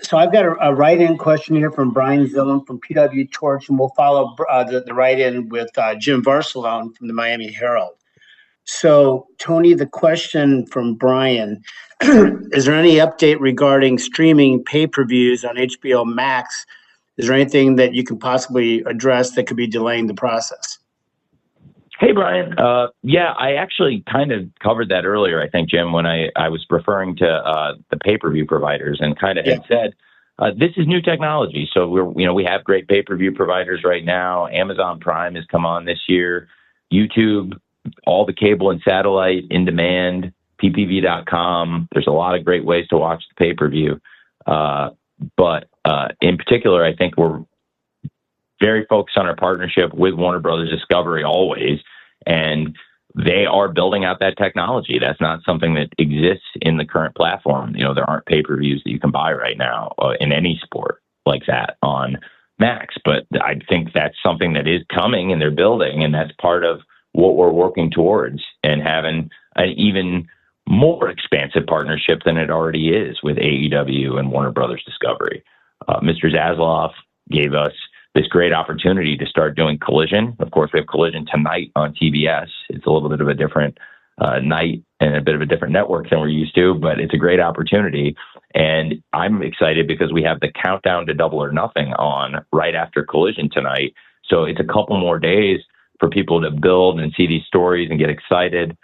So I've got a write-in question here from Brian Zillam from PW Torch, and we'll follow the write-in with Jim Varsalone from the Miami Herald. So, Tony, the question from Brian, is there any update regarding streaming pay-per-views on HBO Max? Is there anything that you can possibly address that could be delaying the process? Hey, Brian. Yeah, I actually kind of covered that earlier, I think, Jim, when I was referring to the pay-per-view providers and kind of had said, this is new technology. So we have great pay-per-view providers right now. Amazon Prime has come on this year. YouTube, all the cable and satellite, in demand, ppv.com. There's a lot of great ways to watch the pay-per-view. But in particular, I think we're very focused on our partnership with Warner Brothers Discovery always, and they are building out that technology. That's not something that exists in the current platform. There aren't pay-per-views that you can buy right now in any sport like that on Max, but I think that's something that is coming and they're building, and that's part of what we're working towards, and having an even more expansive partnership than it already is with AEW and Warner Brothers Discovery. Mr. Zasloff gave us this great opportunity to start doing Collision. Of course, we have Collision tonight on TBS. It's a little bit of a different night and a bit of a different network than we're used to, but it's a great opportunity. And I'm excited because we have the countdown to Double or Nothing on right after Collision tonight. So it's a couple more days for people to build and see these stories and get excited.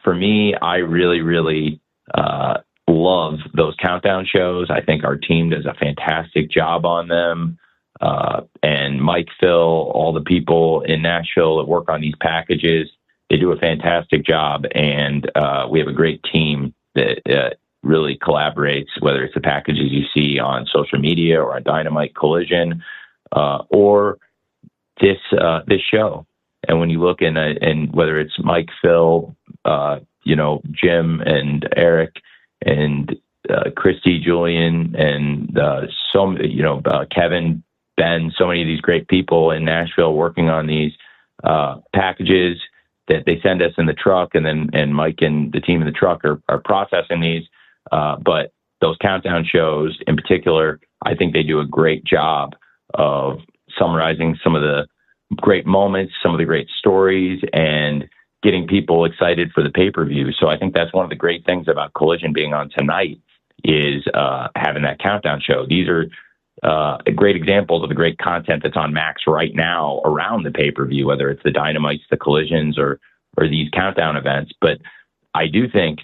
For me, I really, really love those countdown shows. I think our team does a fantastic job on them. And Mike, Phil, all the people in Nashville that work on these packages, they do a fantastic job. And we have a great team that really collaborates, whether it's the packages you see on social media or on Dynamite, Collision, or this show. And when you look in and whether it's Mike, Phil, Jim and Eric and Christy, Julian, and Kevin, Ben, so many of these great people in Nashville working on these packages that they send us in the truck, and Mike and the team in the truck are processing these. But those countdown shows in particular, I think they do a great job of summarizing some of the great moments, some of the great stories, and getting people excited for the pay-per-view. So I think that's one of the great things about Collision being on tonight is having that countdown show. These are great examples of the great content that's on Max right now around the pay-per-view, whether it's the Dynamites, the Collisions, or these countdown events. But I do think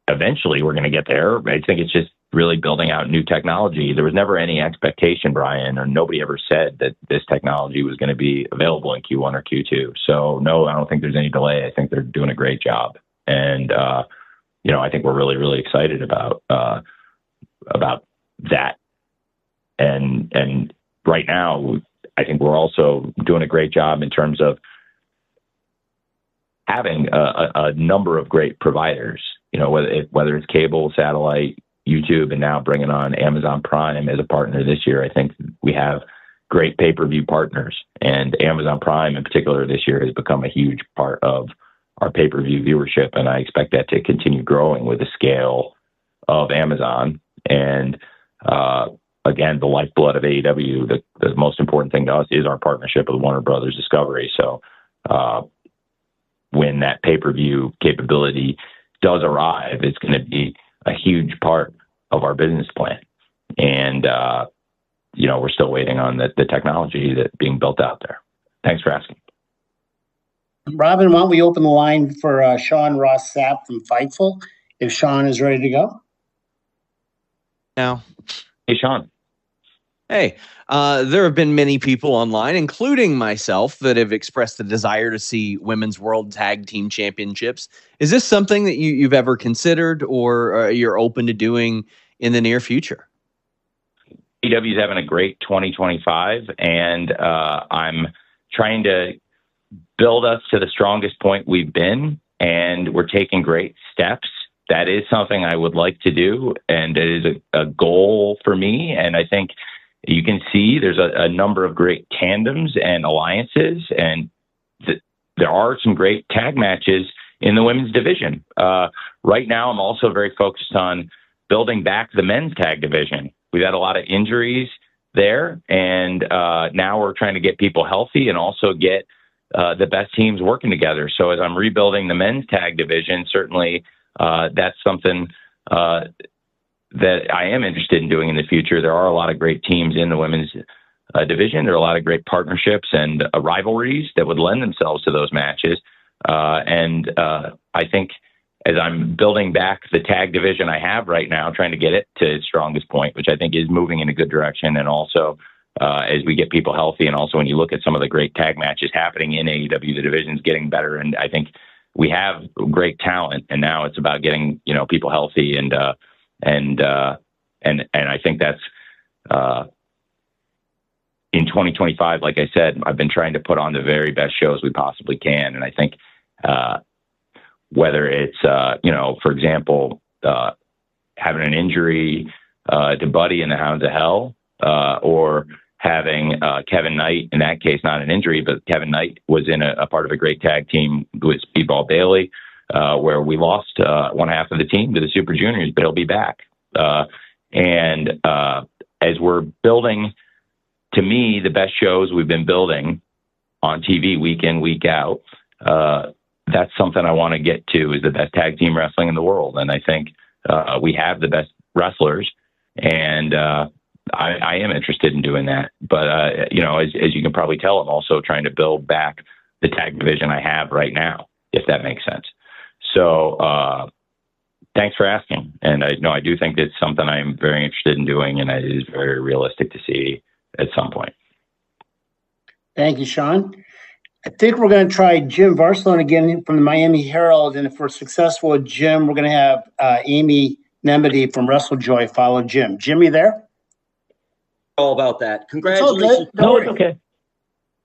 eventually we're going to get there. I think it's just really building out new technology. There was never any expectation, Brian, or nobody ever said that this technology was going to be available in Q1 or Q2. So no, I don't think there's any delay. I think they're doing a great job. And, I think we're really, really excited about that. And right now, I think we're also doing a great job in terms of having a number of great providers, whether it's cable, satellite, YouTube, and now bringing on Amazon Prime as a partner this year. I think we have great pay-per-view partners, and Amazon Prime in particular this year has become a huge part of our pay-per-view viewership. And I expect that to continue growing with the scale of Amazon. And, again, the lifeblood of AEW, the most important thing to us is our partnership with Warner Brothers Discovery. So, when that pay-per-view capability does arrive, it's going to be a huge part of our business plan. And, we're still waiting on the technology that's being built out there. Thanks for asking. Robin, why don't we open the line for Sean Ross Sapp from Fightful, if Sean is ready to go? Now, Hey, Sean. hey, there have been many people online, including myself, that have expressed the desire to see Women's World Tag Team Championships. Is this something that you've ever considered, or you're open to doing in the near future? AEW is having a great 2025, and I'm trying to build us to the strongest point we've been, and we're taking great steps. That is something I would like to do, and it is a goal for me. And I think you can see there's a number of great tandems and alliances, and there are some great tag matches in the women's division. Right now, I'm also very focused on building back the men's tag division. We've had a lot of injuries there, and now we're trying to get people healthy and also get the best teams working together. So as I'm rebuilding the men's tag division, certainly that's something that I am interested in doing in the future. There are a lot of great teams in the women's division. There are a lot of great partnerships and rivalries that would lend themselves to those matches. And I think as I'm building back the tag division I have right now, trying to get it to its strongest point, which I think is moving in a good direction. And also as we get people healthy, and also when you look at some of the great tag matches happening in AEW, the division's getting better. And I think we have great talent, and now it's about getting, people healthy. And I think that's in 2025, like I said, I've been trying to put on the very best shows we possibly can. And I think whether it's, for example, having an injury to Buddy in the Hounds of Hell, or having Kevin Knight, in that case, not an injury, but Kevin Knight was in a part of a great tag team with Speedball Bailey, where we lost one half of the team to the Super Juniors, but he'll be back. And as we're building, to me, the best shows we've been building on TV week in, week out, that's something I want to get to, is the best tag team wrestling in the world. And I think we have the best wrestlers, and I am interested in doing that. But, as you can probably tell, I'm also trying to build back the tag division I have right now, if that makes sense. So thanks for asking. And I do think it's something I'm very interested in doing, and it is very realistic to see at some point. Thank you, Sean. I think we're going to try Jim Varsalone again from the Miami Herald. And if we're successful with Jim, we're going to have Amy Nemedy from WrestleJoy follow Jim. Jimmy there? All about that. Congratulations. No, it's okay.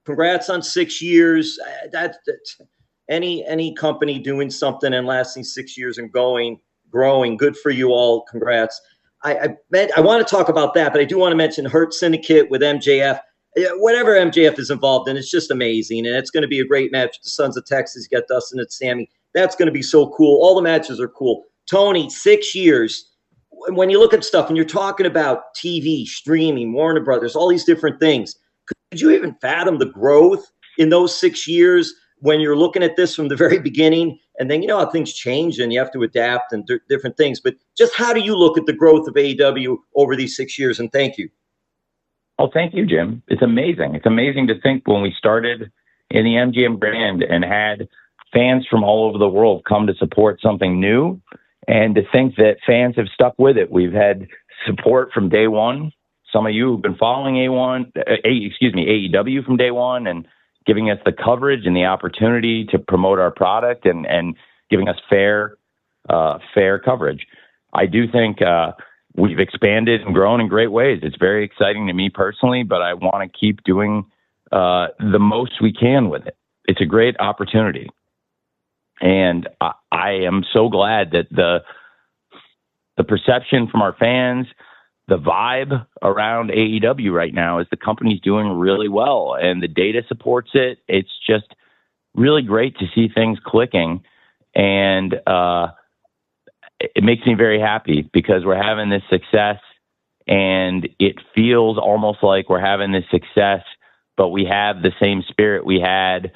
Congrats on 6 years. That's any company doing something and lasting 6 years and growing. Good for you all. Congrats. I want to talk about that, but I do want to mention Hurt Syndicate with MJF. Whatever MJF is involved in, it's just amazing. And it's going to be a great match. The Sons of Texas, you got Dustin and Sammy. That's going to be so cool. All the matches are cool. Tony, 6 years. When you look at stuff and you're talking about TV, streaming, Warner Brothers, all these different things, could you even fathom the growth in those 6 years when you're looking at this from the very beginning? And then how things change and you have to adapt and different things. But just how do you look at the growth of AEW over these 6 years? And thank you. Oh, thank you, Jim. It's amazing. It's amazing to think when we started in the MGM brand and had fans from all over the world come to support something new, and to think that fans have stuck with it. We've had support from day one. Some of you who've been following AEW from day one, and giving us the coverage and the opportunity to promote our product, and giving us fair coverage. I do think we've expanded and grown in great ways. It's very exciting to me personally, but I want to keep doing the most we can with it. It's a great opportunity. And I am so glad that the perception from our fans, the vibe around AEW right now is the company's doing really well, and the data supports it. It's just really great to see things clicking. And it makes me very happy because we're having this success, and it feels almost like we're having this success, but we have the same spirit we had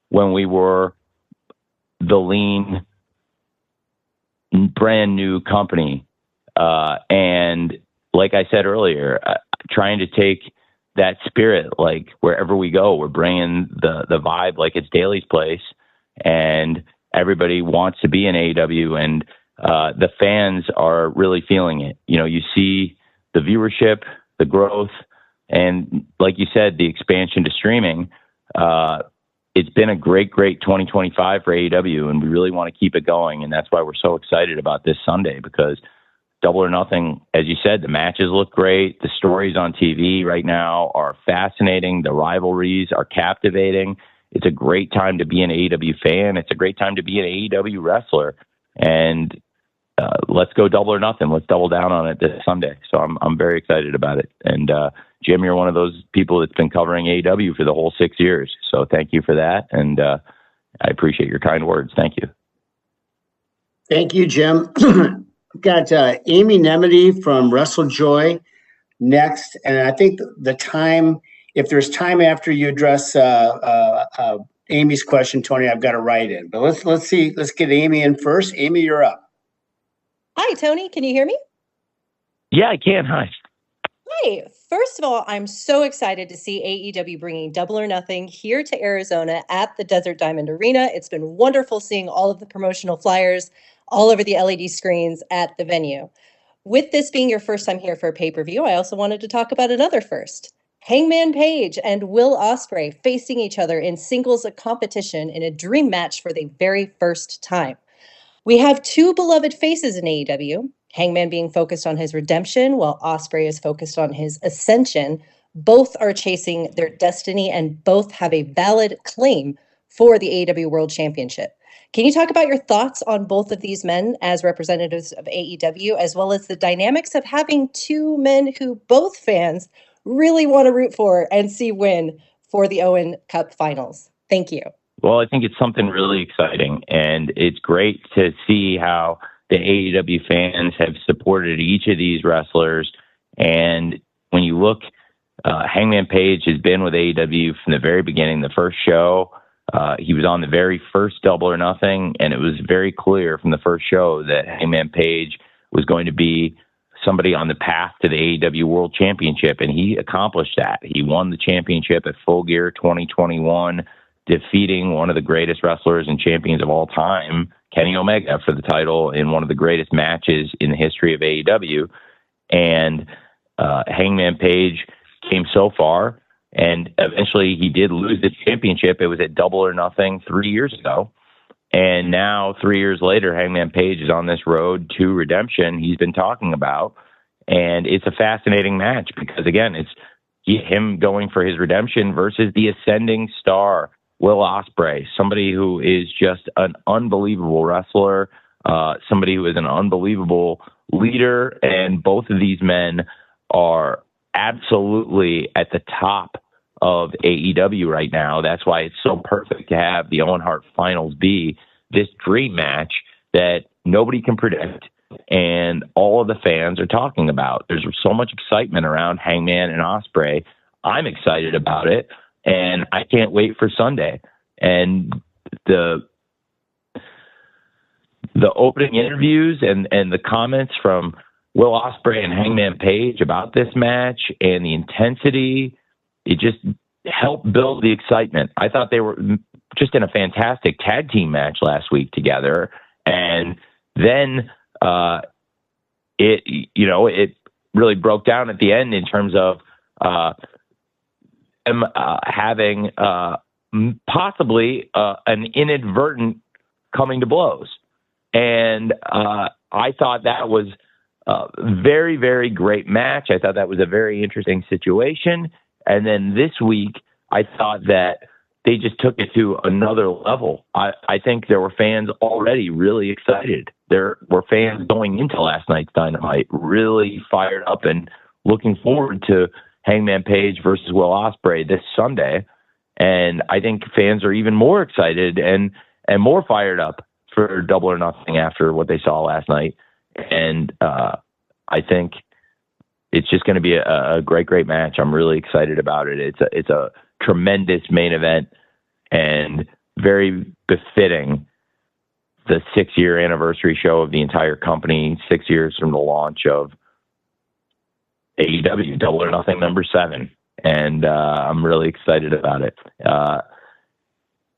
when we were the lean, brand new company And like I said earlier, trying to take that spirit, like wherever we go, we're bringing the vibe like it's Daly's place, and everybody wants to be in AEW, and the fans are really feeling it. You know, you see the viewership, the growth, and like you said, the expansion to streaming. It's been a great 2025 for AEW, and we really want to keep it going. And that's why we're so excited about this Sunday, because Double or Nothing, as you said, the matches look great. The stories on TV right now are fascinating. The rivalries are captivating. It's a great time to be an AEW fan. It's a great time to be an AEW wrestler. And let's go Double or Nothing. Let's double down on it this Sunday. So I'm very excited about it. And Jim, you're one of those people that's been covering AEW for the whole 6 years. So thank you for that. And I appreciate your kind words. Thank you. Thank you, Jim. We've got Amy Nemedy from WrestleJoy next. And I think the time, if there's time after you address Amy's question, Tony, I've got to write in. But let's see. Let's get Amy in first. Amy, you're up. Hi, Tony. Can you hear me? Yeah, I can. Hi. Hi. First of all, I'm so excited to see AEW bringing Double or Nothing here to Arizona at the Desert Diamond Arena. It's been wonderful seeing all of the promotional flyers all over the LED screens at the venue. With this being your first time here for a pay-per-view, I also wanted to talk about another first. Hangman Page and Will Ospreay facing each other in singles competition in a dream match for the very first time. We have two beloved faces in AEW, Hangman being focused on his redemption while Ospreay is focused on his ascension. Both are chasing their destiny and both have a valid claim for the AEW World Championship. Can you talk about your thoughts on both of these men as representatives of AEW, as well as the dynamics of having two men who both fans really want to root for and see win for the Owen Cup Finals? Thank you. Well, I think it's something really exciting, and it's great to see how the AEW fans have supported each of these wrestlers. And when you look, Hangman Page has been with AEW from the very beginning. The first show, he was on the very first Double or Nothing, and it was very clear from the first show that Hangman Page was going to be somebody on the path to the AEW World Championship, and he accomplished that. He won the championship at Full Gear 2021, defeating one of the greatest wrestlers and champions of all time, Kenny Omega, for the title in one of the greatest matches in the history of AEW. And Hangman Page came so far, and eventually he did lose the championship. It was at Double or Nothing 3 years ago. And now, 3 years later, Hangman Page is on this road to redemption he's been talking about. And it's a fascinating match because, again, it's him going for his redemption versus the ascending star, Will Ospreay, somebody who is just an unbelievable wrestler, somebody who is an unbelievable leader. And both of these men are absolutely at the top of AEW right now. That's why it's so perfect to have the Owen Hart Finals be this dream match that nobody can predict and all of the fans are talking about. There's so much excitement around Hangman and Ospreay. I'm excited about it, and I can't wait for Sunday. And the opening interviews and the comments from Will Ospreay and Hangman Page about this match and the intensity, it just helped build the excitement. I thought they were just in a fantastic tag team match last week together. And then it really broke down at the end in terms of them having possibly an inadvertent coming to blows. And I thought that was a very, very great match. I thought that was a very interesting situation. And then this week, I thought that they just took it to another level. I think there were fans already really excited. There were fans going into last night's Dynamite really fired up and looking forward to Hangman Page versus Will Ospreay this Sunday. And I think fans are even more excited and more fired up for Double or Nothing after what they saw last night. And I think it's just going to be a great, great match. I'm really excited about it. It's a tremendous main event and very befitting the 6-year anniversary show of the entire company, 6 years from the launch of AEW Double or Nothing #7, and I'm really excited about it.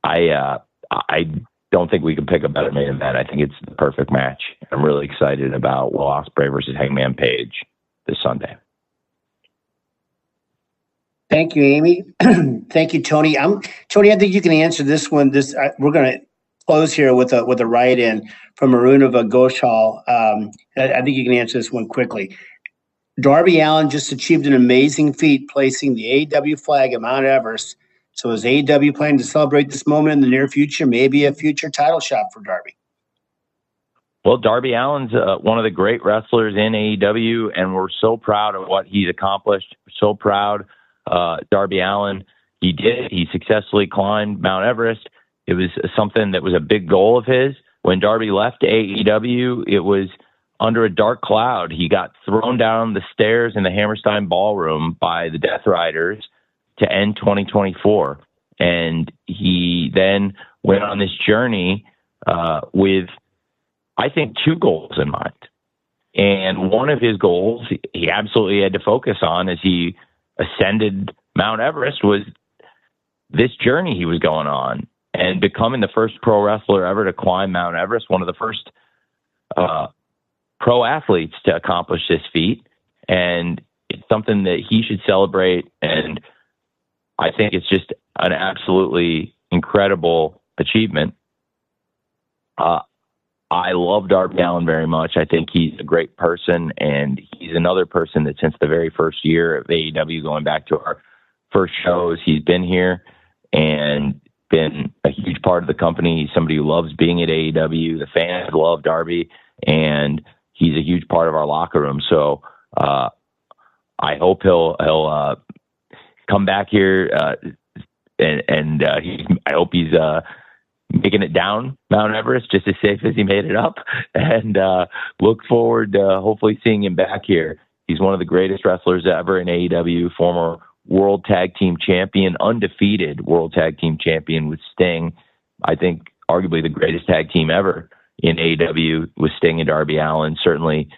I don't think we can pick a better main event. I think it's the perfect match. I'm really excited about Will Ospreay versus Hangman Page this Sunday. Thank you, Amy. Thank you, Tony. Tony, I think you can answer this one. We're going to close here with a write-in from Arunava Ghoshal. I think you can answer this one quickly. Darby Allin just achieved an amazing feat, placing the AEW flag at Mount Everest. So is AEW planning to celebrate this moment in the near future? Maybe a future title shot for Darby? Well, Darby Allin's one of the great wrestlers in AEW, and we're so proud of what he's accomplished. So proud. Darby Allin, he did it. He successfully climbed Mount Everest. It was something that was a big goal of his. When Darby left AEW, it was under a dark cloud. He got thrown down the stairs in the Hammerstein Ballroom by the Death Riders to end 2024. And he then went on this journey with, I think, 2 goals in mind. And one of his goals he absolutely had to focus on as he ascended Mount Everest was this journey he was going on and becoming the first pro wrestler ever to climb Mount Everest, one of the first pro athletes to accomplish this feat. And it's something that he should celebrate. And I think it's just an absolutely incredible achievement. I love Darby Allin very much. I think he's a great person, and he's another person that since the very first year of AEW, going back to our first shows, he's been here and been a huge part of the company. He's somebody who loves being at AEW. The fans love Darby, and he's a huge part of our locker room. So I hope he'll come back here, and I hope he's making it down Mount Everest just as safe as he made it up, and look forward to hopefully seeing him back here. He's one of the greatest wrestlers ever in AEW, former World Tag Team Champion, undefeated World Tag Team Champion with Sting. I think arguably the greatest tag team ever in AEW with Sting and Darby Allin, certainly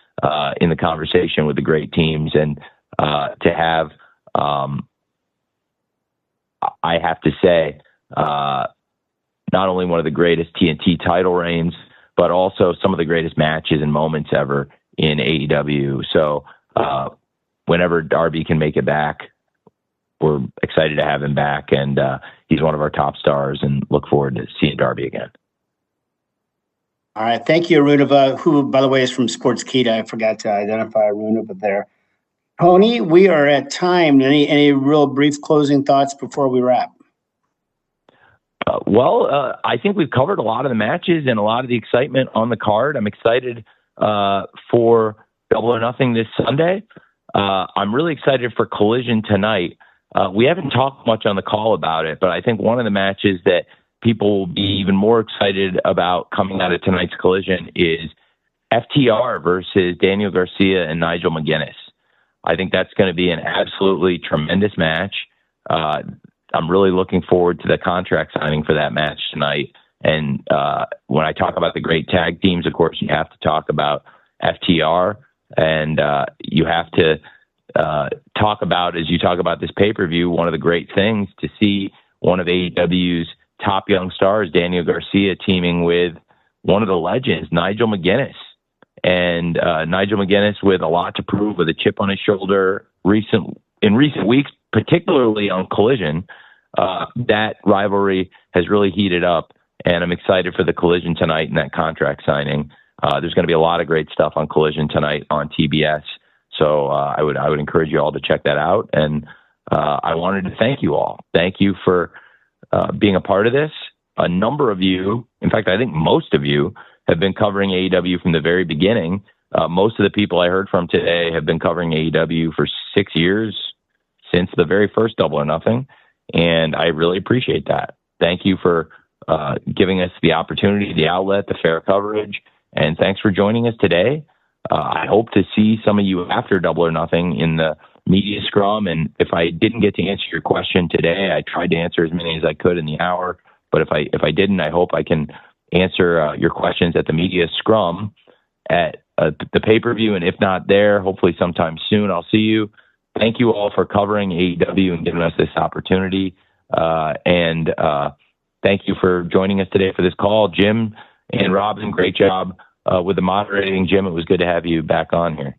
in the conversation with the great teams. And to have, I have to say, not only one of the greatest TNT title reigns, but also some of the greatest matches and moments ever in AEW. So whenever Darby can make it back, we're excited to have him back. And he's one of our top stars, and look forward to seeing Darby again. All right. Thank you, Arunava, who, by the way, is from Sportskeeda. I forgot to identify Arunava there. Tony, we are at time. Any real brief closing thoughts before we wrap? I think we've covered a lot of the matches and a lot of the excitement on the card. I'm excited for Double or Nothing this Sunday. I'm really excited for Collision tonight. We haven't talked much on the call about it, but I think one of the matches that people will be even more excited about coming out of tonight's Collision is FTR versus Daniel Garcia and Nigel McGuinness. I think that's going to be an absolutely tremendous match. I'm really looking forward to the contract signing for that match tonight. And when I talk about the great tag teams, of course, you have to talk about FTR, and you have to talk about, as you talk about this pay-per-view, one of the great things to see one of AEW's top young stars, Daniel Garcia, teaming with one of the legends, Nigel McGuinness. And Nigel McGuinness with a lot to prove, with a chip on his shoulder in recent weeks, particularly on Collision. That rivalry has really heated up, and I'm excited for the Collision tonight and that contract signing. There's going to be a lot of great stuff on Collision tonight on TBS. So I would encourage you all to check that out. And I wanted to thank you all. Thank you for being a part of this. A number of you, in fact, I think most of you, have been covering AEW from the very beginning. Most of the people I heard from today have been covering AEW for 6 years, since the very first Double or Nothing. And I really appreciate that. Thank you for giving us the opportunity, the outlet, the fair coverage. And thanks for joining us today. I hope to see some of you after Double or Nothing in the media scrum. And if I didn't get to answer your question today, I tried to answer as many as I could in the hour. But if I didn't, I hope I can answer your questions at the media scrum at the pay-per-view. And if not there, hopefully sometime soon, I'll see you. Thank you all for covering AEW and giving us this opportunity. And thank you for joining us today for this call. Jim and Robin, great job with the moderating. Jim, it was good to have you back on here.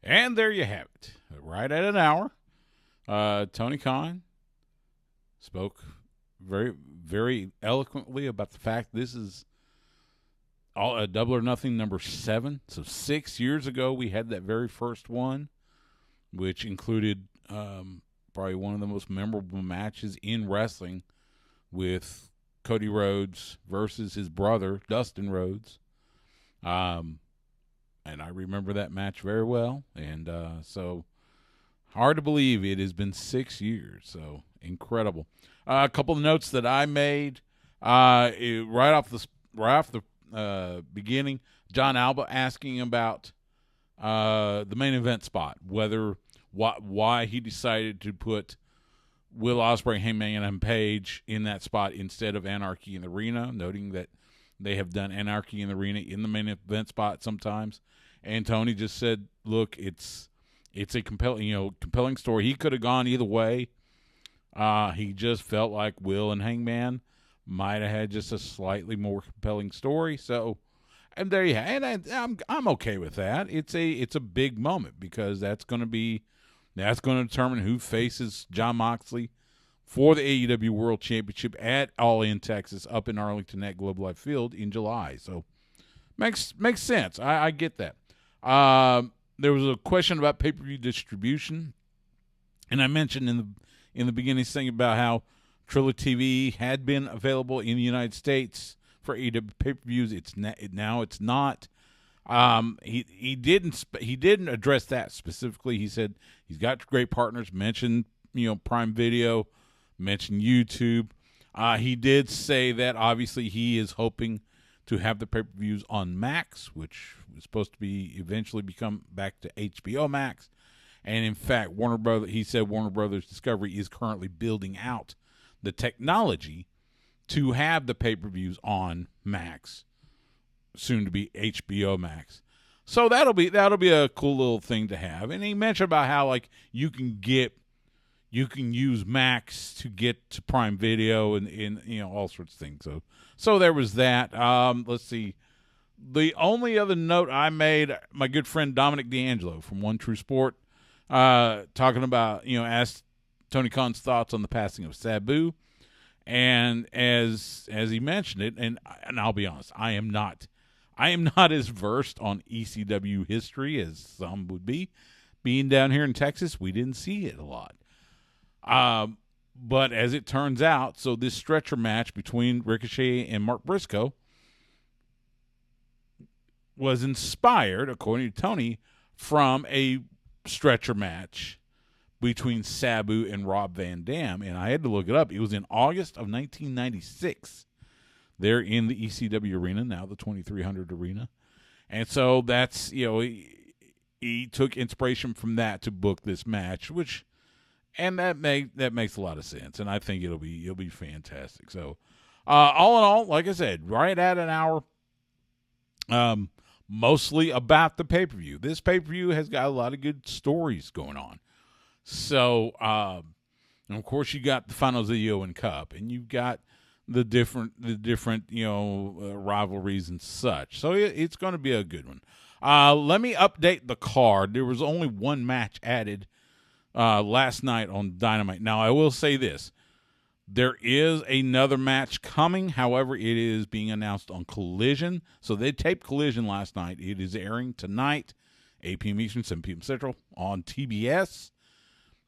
And there you have it. Right at an hour. Tony Khan spoke very, very eloquently about the fact this is a Double or Nothing number 7. So 6 years ago, we had that very first one, which included probably one of the most memorable matches in wrestling with Cody Rhodes versus his brother, Dustin Rhodes. And I remember that match very well. And so hard to believe it has been 6 years. So incredible. A couple of notes that I made right off the beginning. John Alba asking about the main event spot, why he decided to put Will Ospreay, Hangman and Page in that spot instead of Anarchy in the Arena, noting that they have done Anarchy in the Arena in the main event spot sometimes. And Tony just said, look, it's a compelling story. He could have gone either way. He just felt like Will and Hangman might have had just a slightly more compelling story. So, and there you have it. And I'm okay with that. It's a big moment because that's going to determine who faces Jon Moxley for the AEW World Championship at All In Texas up in Arlington at Globe Life Field in July. So makes sense. I get that. There was a question about pay-per-view distribution, and I mentioned in the beginning thing about how Triller TV had been available in the United States for AEW pay-per-views. Now it's not. He didn't address that specifically. He said he's got great partners. Mentioned Prime Video, mentioned YouTube. He did say that obviously he is hoping to have the pay-per-views on Max, which was supposed to be eventually become back to HBO Max. And in fact, Warner Brothers Discovery is currently building out the technology to have the pay-per-views on Max, soon to be HBO Max. So that'll be a cool little thing to have. And he mentioned about how like you can use Max to get to Prime Video and all sorts of things. So there was that. Let's see. The only other note I made, my good friend Dominic D'Angelo from One True Sport, talking about, asked Tony Khan's thoughts on the passing of Sabu. And as he mentioned it, and I'll be honest, I am not as versed on ECW history as some would be. Being down here in Texas, we didn't see it a lot. But as it turns out, so this stretcher match between Ricochet and Mark Briscoe was inspired, according to Tony, from a stretcher match between Sabu and Rob Van Dam. And I had to look it up. It was in August of 1996. They're in the ECW arena, now the 2300 arena. And so that's, he took inspiration from that to book this match, and that makes a lot of sense. And I think it'll be fantastic. So, all in all, like I said, right at an hour, mostly about the pay-per-view. This pay-per-view has got a lot of good stories going on. So, and of course, you got the finals of the Owen Cup, and you've got the different rivalries and such. So it's going to be a good one. Let me update the card. There was only one match added last night on Dynamite. Now, I will say this. There is another match coming. However, it is being announced on Collision. So they taped Collision last night. It is airing tonight, 8 p.m. Eastern, 7 p.m. Central on TBS.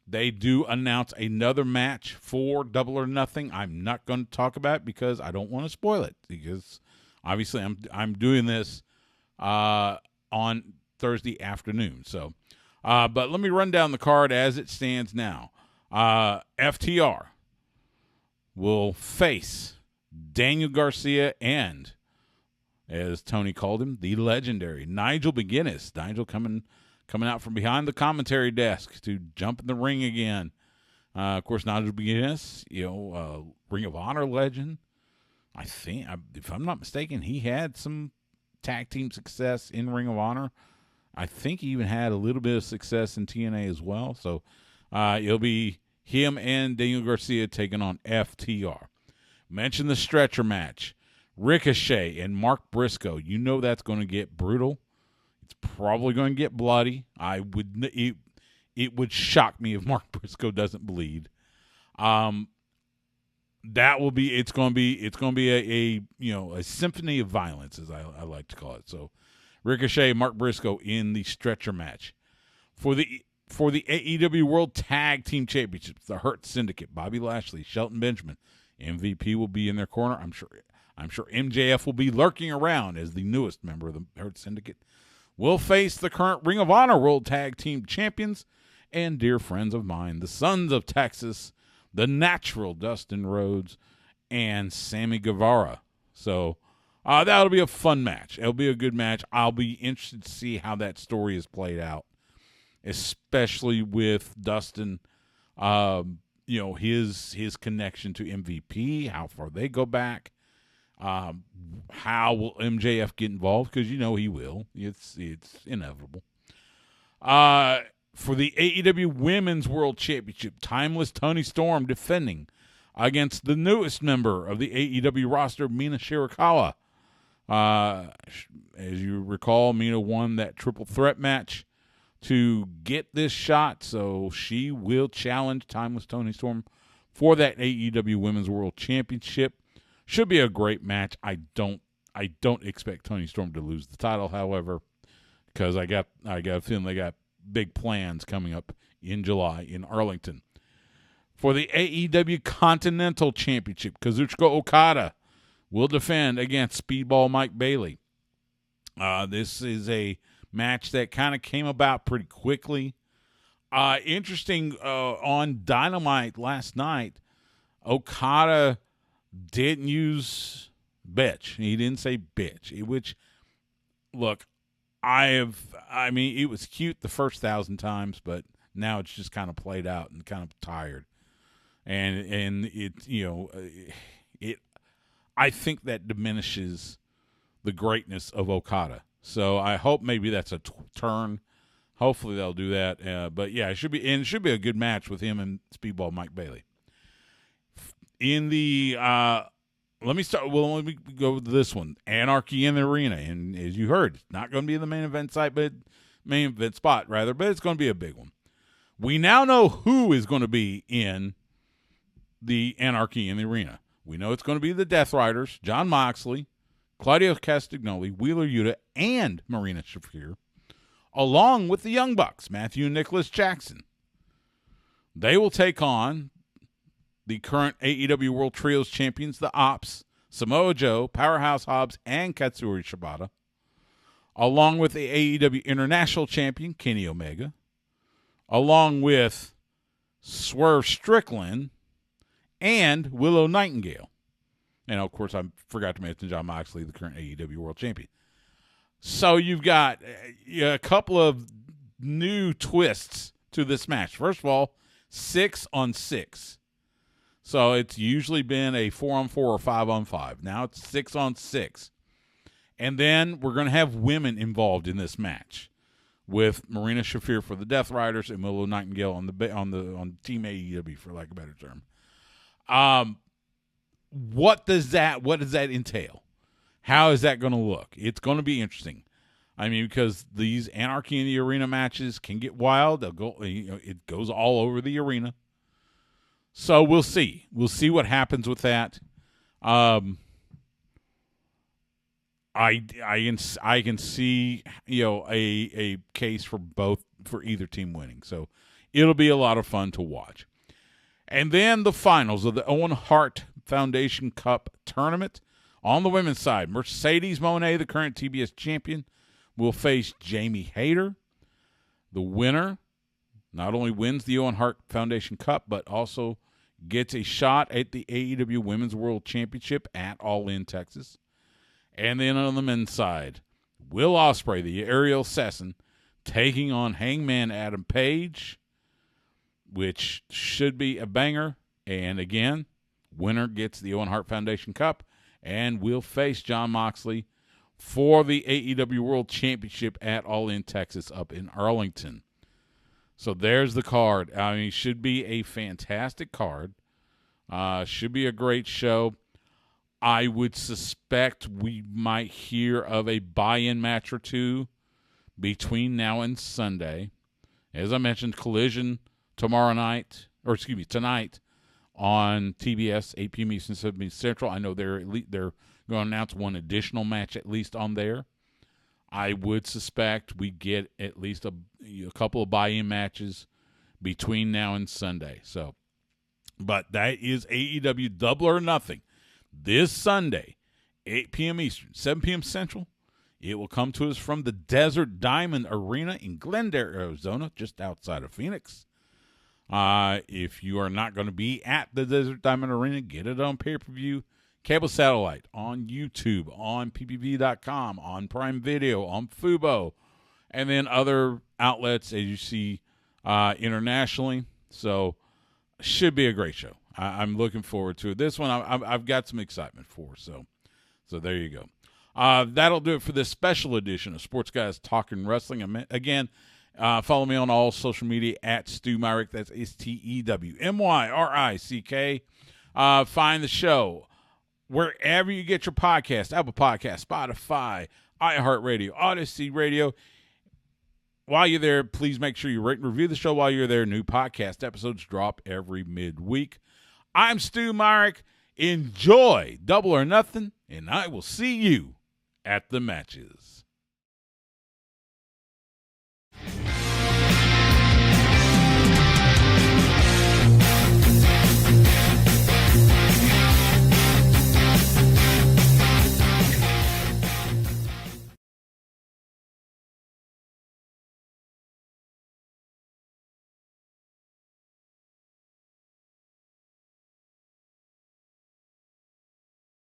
They do announce another match for Double or Nothing. I'm not going to talk about it because I don't want to spoil it, because obviously I'm doing this on Thursday afternoon. So, but let me run down the card as it stands now. FTR will face Daniel Garcia and, as Tony called him, the legendary Nigel McGuinness. Nigel coming out from behind the commentary desk to jump in the ring again. Of course, Nigel McGuinness, Ring of Honor legend, I think, if I'm not mistaken, he had some tag team success in Ring of Honor. I think he even had a little bit of success in TNA as well. So it'll be him and Daniel Garcia taking on FTR. Mention the stretcher match. Ricochet and Mark Briscoe. You know that's going to get brutal. It's probably going to get bloody. It would shock me if Mark Briscoe doesn't bleed. It's going to be a symphony of violence, as I like to call it. So Ricochet, Mark Briscoe in the stretcher match. For the AEW World Tag Team Championships, the Hurt Syndicate, Bobby Lashley, Shelton Benjamin, MVP will be in their corner. I'm sure MJF will be lurking around as the newest member of the Hurt Syndicate. Will face the current Ring of Honor World Tag Team Champions and dear friends of mine, the Sons of Texas, the Natural Dustin Rhodes, and Sammy Guevara. So that'll be a fun match. It'll be a good match. I'll be interested to see how that story is played out, especially with Dustin, his connection to MVP, how far they go back. How will MJF get involved? Because he will. It's inevitable. For the AEW Women's World Championship, Timeless Toni Storm defending against the newest member of the AEW roster, Mina Shirakawa. As you recall, Mina won that triple threat match to get this shot, so she will challenge Timeless Toni Storm for that AEW Women's World Championship. Should be a great match. I don't expect Toni Storm to lose the title, however, because I got a feeling they got big plans coming up in July in Arlington. For the AEW Continental Championship, Kazuchika Okada will defend against Speedball Mike Bailey. This is a match that kind of came about pretty quickly. Interesting, on Dynamite last night, Okada didn't use bitch. He didn't say bitch, which, look, it was cute the first 1,000 times, but now it's just kind of played out and kind of tired. And I think that diminishes the greatness of Okada. So I hope maybe that's a turn. Hopefully they'll do that. But yeah, it should be a good match with him and Speedball Mike Bailey. In the let me go with this one. Anarchy in the Arena, and as you heard, it's not going to be in the main event spot, but it's going to be a big one. We now know who is going to be in the Anarchy in the Arena. We know it's going to be the Death Riders, Jon Moxley, Claudio Castagnoli, Wheeler Yuta, and Marina Shafir, along with the Young Bucks, Matthew and Nicholas Jackson. They will take on the current AEW World Trios champions, the Ops, Samoa Joe, Powerhouse Hobbs, and Katsuyori Shibata, along with the AEW International Champion, Kenny Omega, along with Swerve Strickland and Willow Nightingale. And, of course, I forgot to mention Jon Moxley, the current AEW World Champion. So you've got a couple of new twists to this match. First of all, 6-on-6. So it's usually been a 4-on-4 or 5-on-5. Now it's 6-on-6. And then we're going to have women involved in this match with Marina Shafir for the Death Riders and Willow Nightingale on Team AEW, for lack of a better term. What does that entail? How is that going to look? It's going to be interesting. I mean, because these Anarchy in the Arena matches can get wild. It goes all over the arena. So we'll see. We'll see what happens with that. I can see a case for either team winning. So it'll be a lot of fun to watch. And then the finals of the Owen Hart Foundation Cup tournament. On the women's side, Mercedes Moné, the current TBS champion, will face Jamie Hayter. The winner not only wins the Owen Hart Foundation Cup, but also gets a shot at the AEW Women's World Championship at All In Texas. And then on the men's side, Will Ospreay, the aerial assassin, taking on Hangman Adam Page, which should be a banger. And again, winner gets the Owen Hart Foundation Cup, and will face Jon Moxley for the AEW World Championship at All In Texas up in Arlington. So there's the card. I mean, should be a fantastic card. Should be a great show. I would suspect we might hear of a buy-in match or two between now and Sunday. As I mentioned, Collision tonight on TBS, 8 p.m. Eastern, 7 p.m. Central. I know they're going to announce one additional match at least on there. I would suspect we get at least a couple of buy-in matches between now and Sunday. So, but that is AEW Double or Nothing this Sunday, 8 p.m. Eastern, 7 p.m. Central. It will come to us from the Desert Diamond Arena in Glendale, Arizona, just outside of Phoenix. If you are not going to be at the Desert Diamond Arena, get it on pay-per-view, cable satellite, on YouTube, on ppv.com, on Prime Video, on Fubo, and then other outlets as you see internationally. So should be a great show. I'm looking forward to it. This one I've got some excitement for. So there you go. That'll do it for this special edition of Sports Guys Talking Wrestling. Again, follow me on all social media at Stu Myrick. That's STEWMYRICK. Find the show wherever you get your podcast: Apple Podcast, Spotify, iHeartRadio, Odyssey Radio. While you're there, please make sure you rate and review the show while you're there. New podcast episodes drop every midweek. I'm Stu Myrick. Enjoy Double or Nothing, and I will see you at the matches.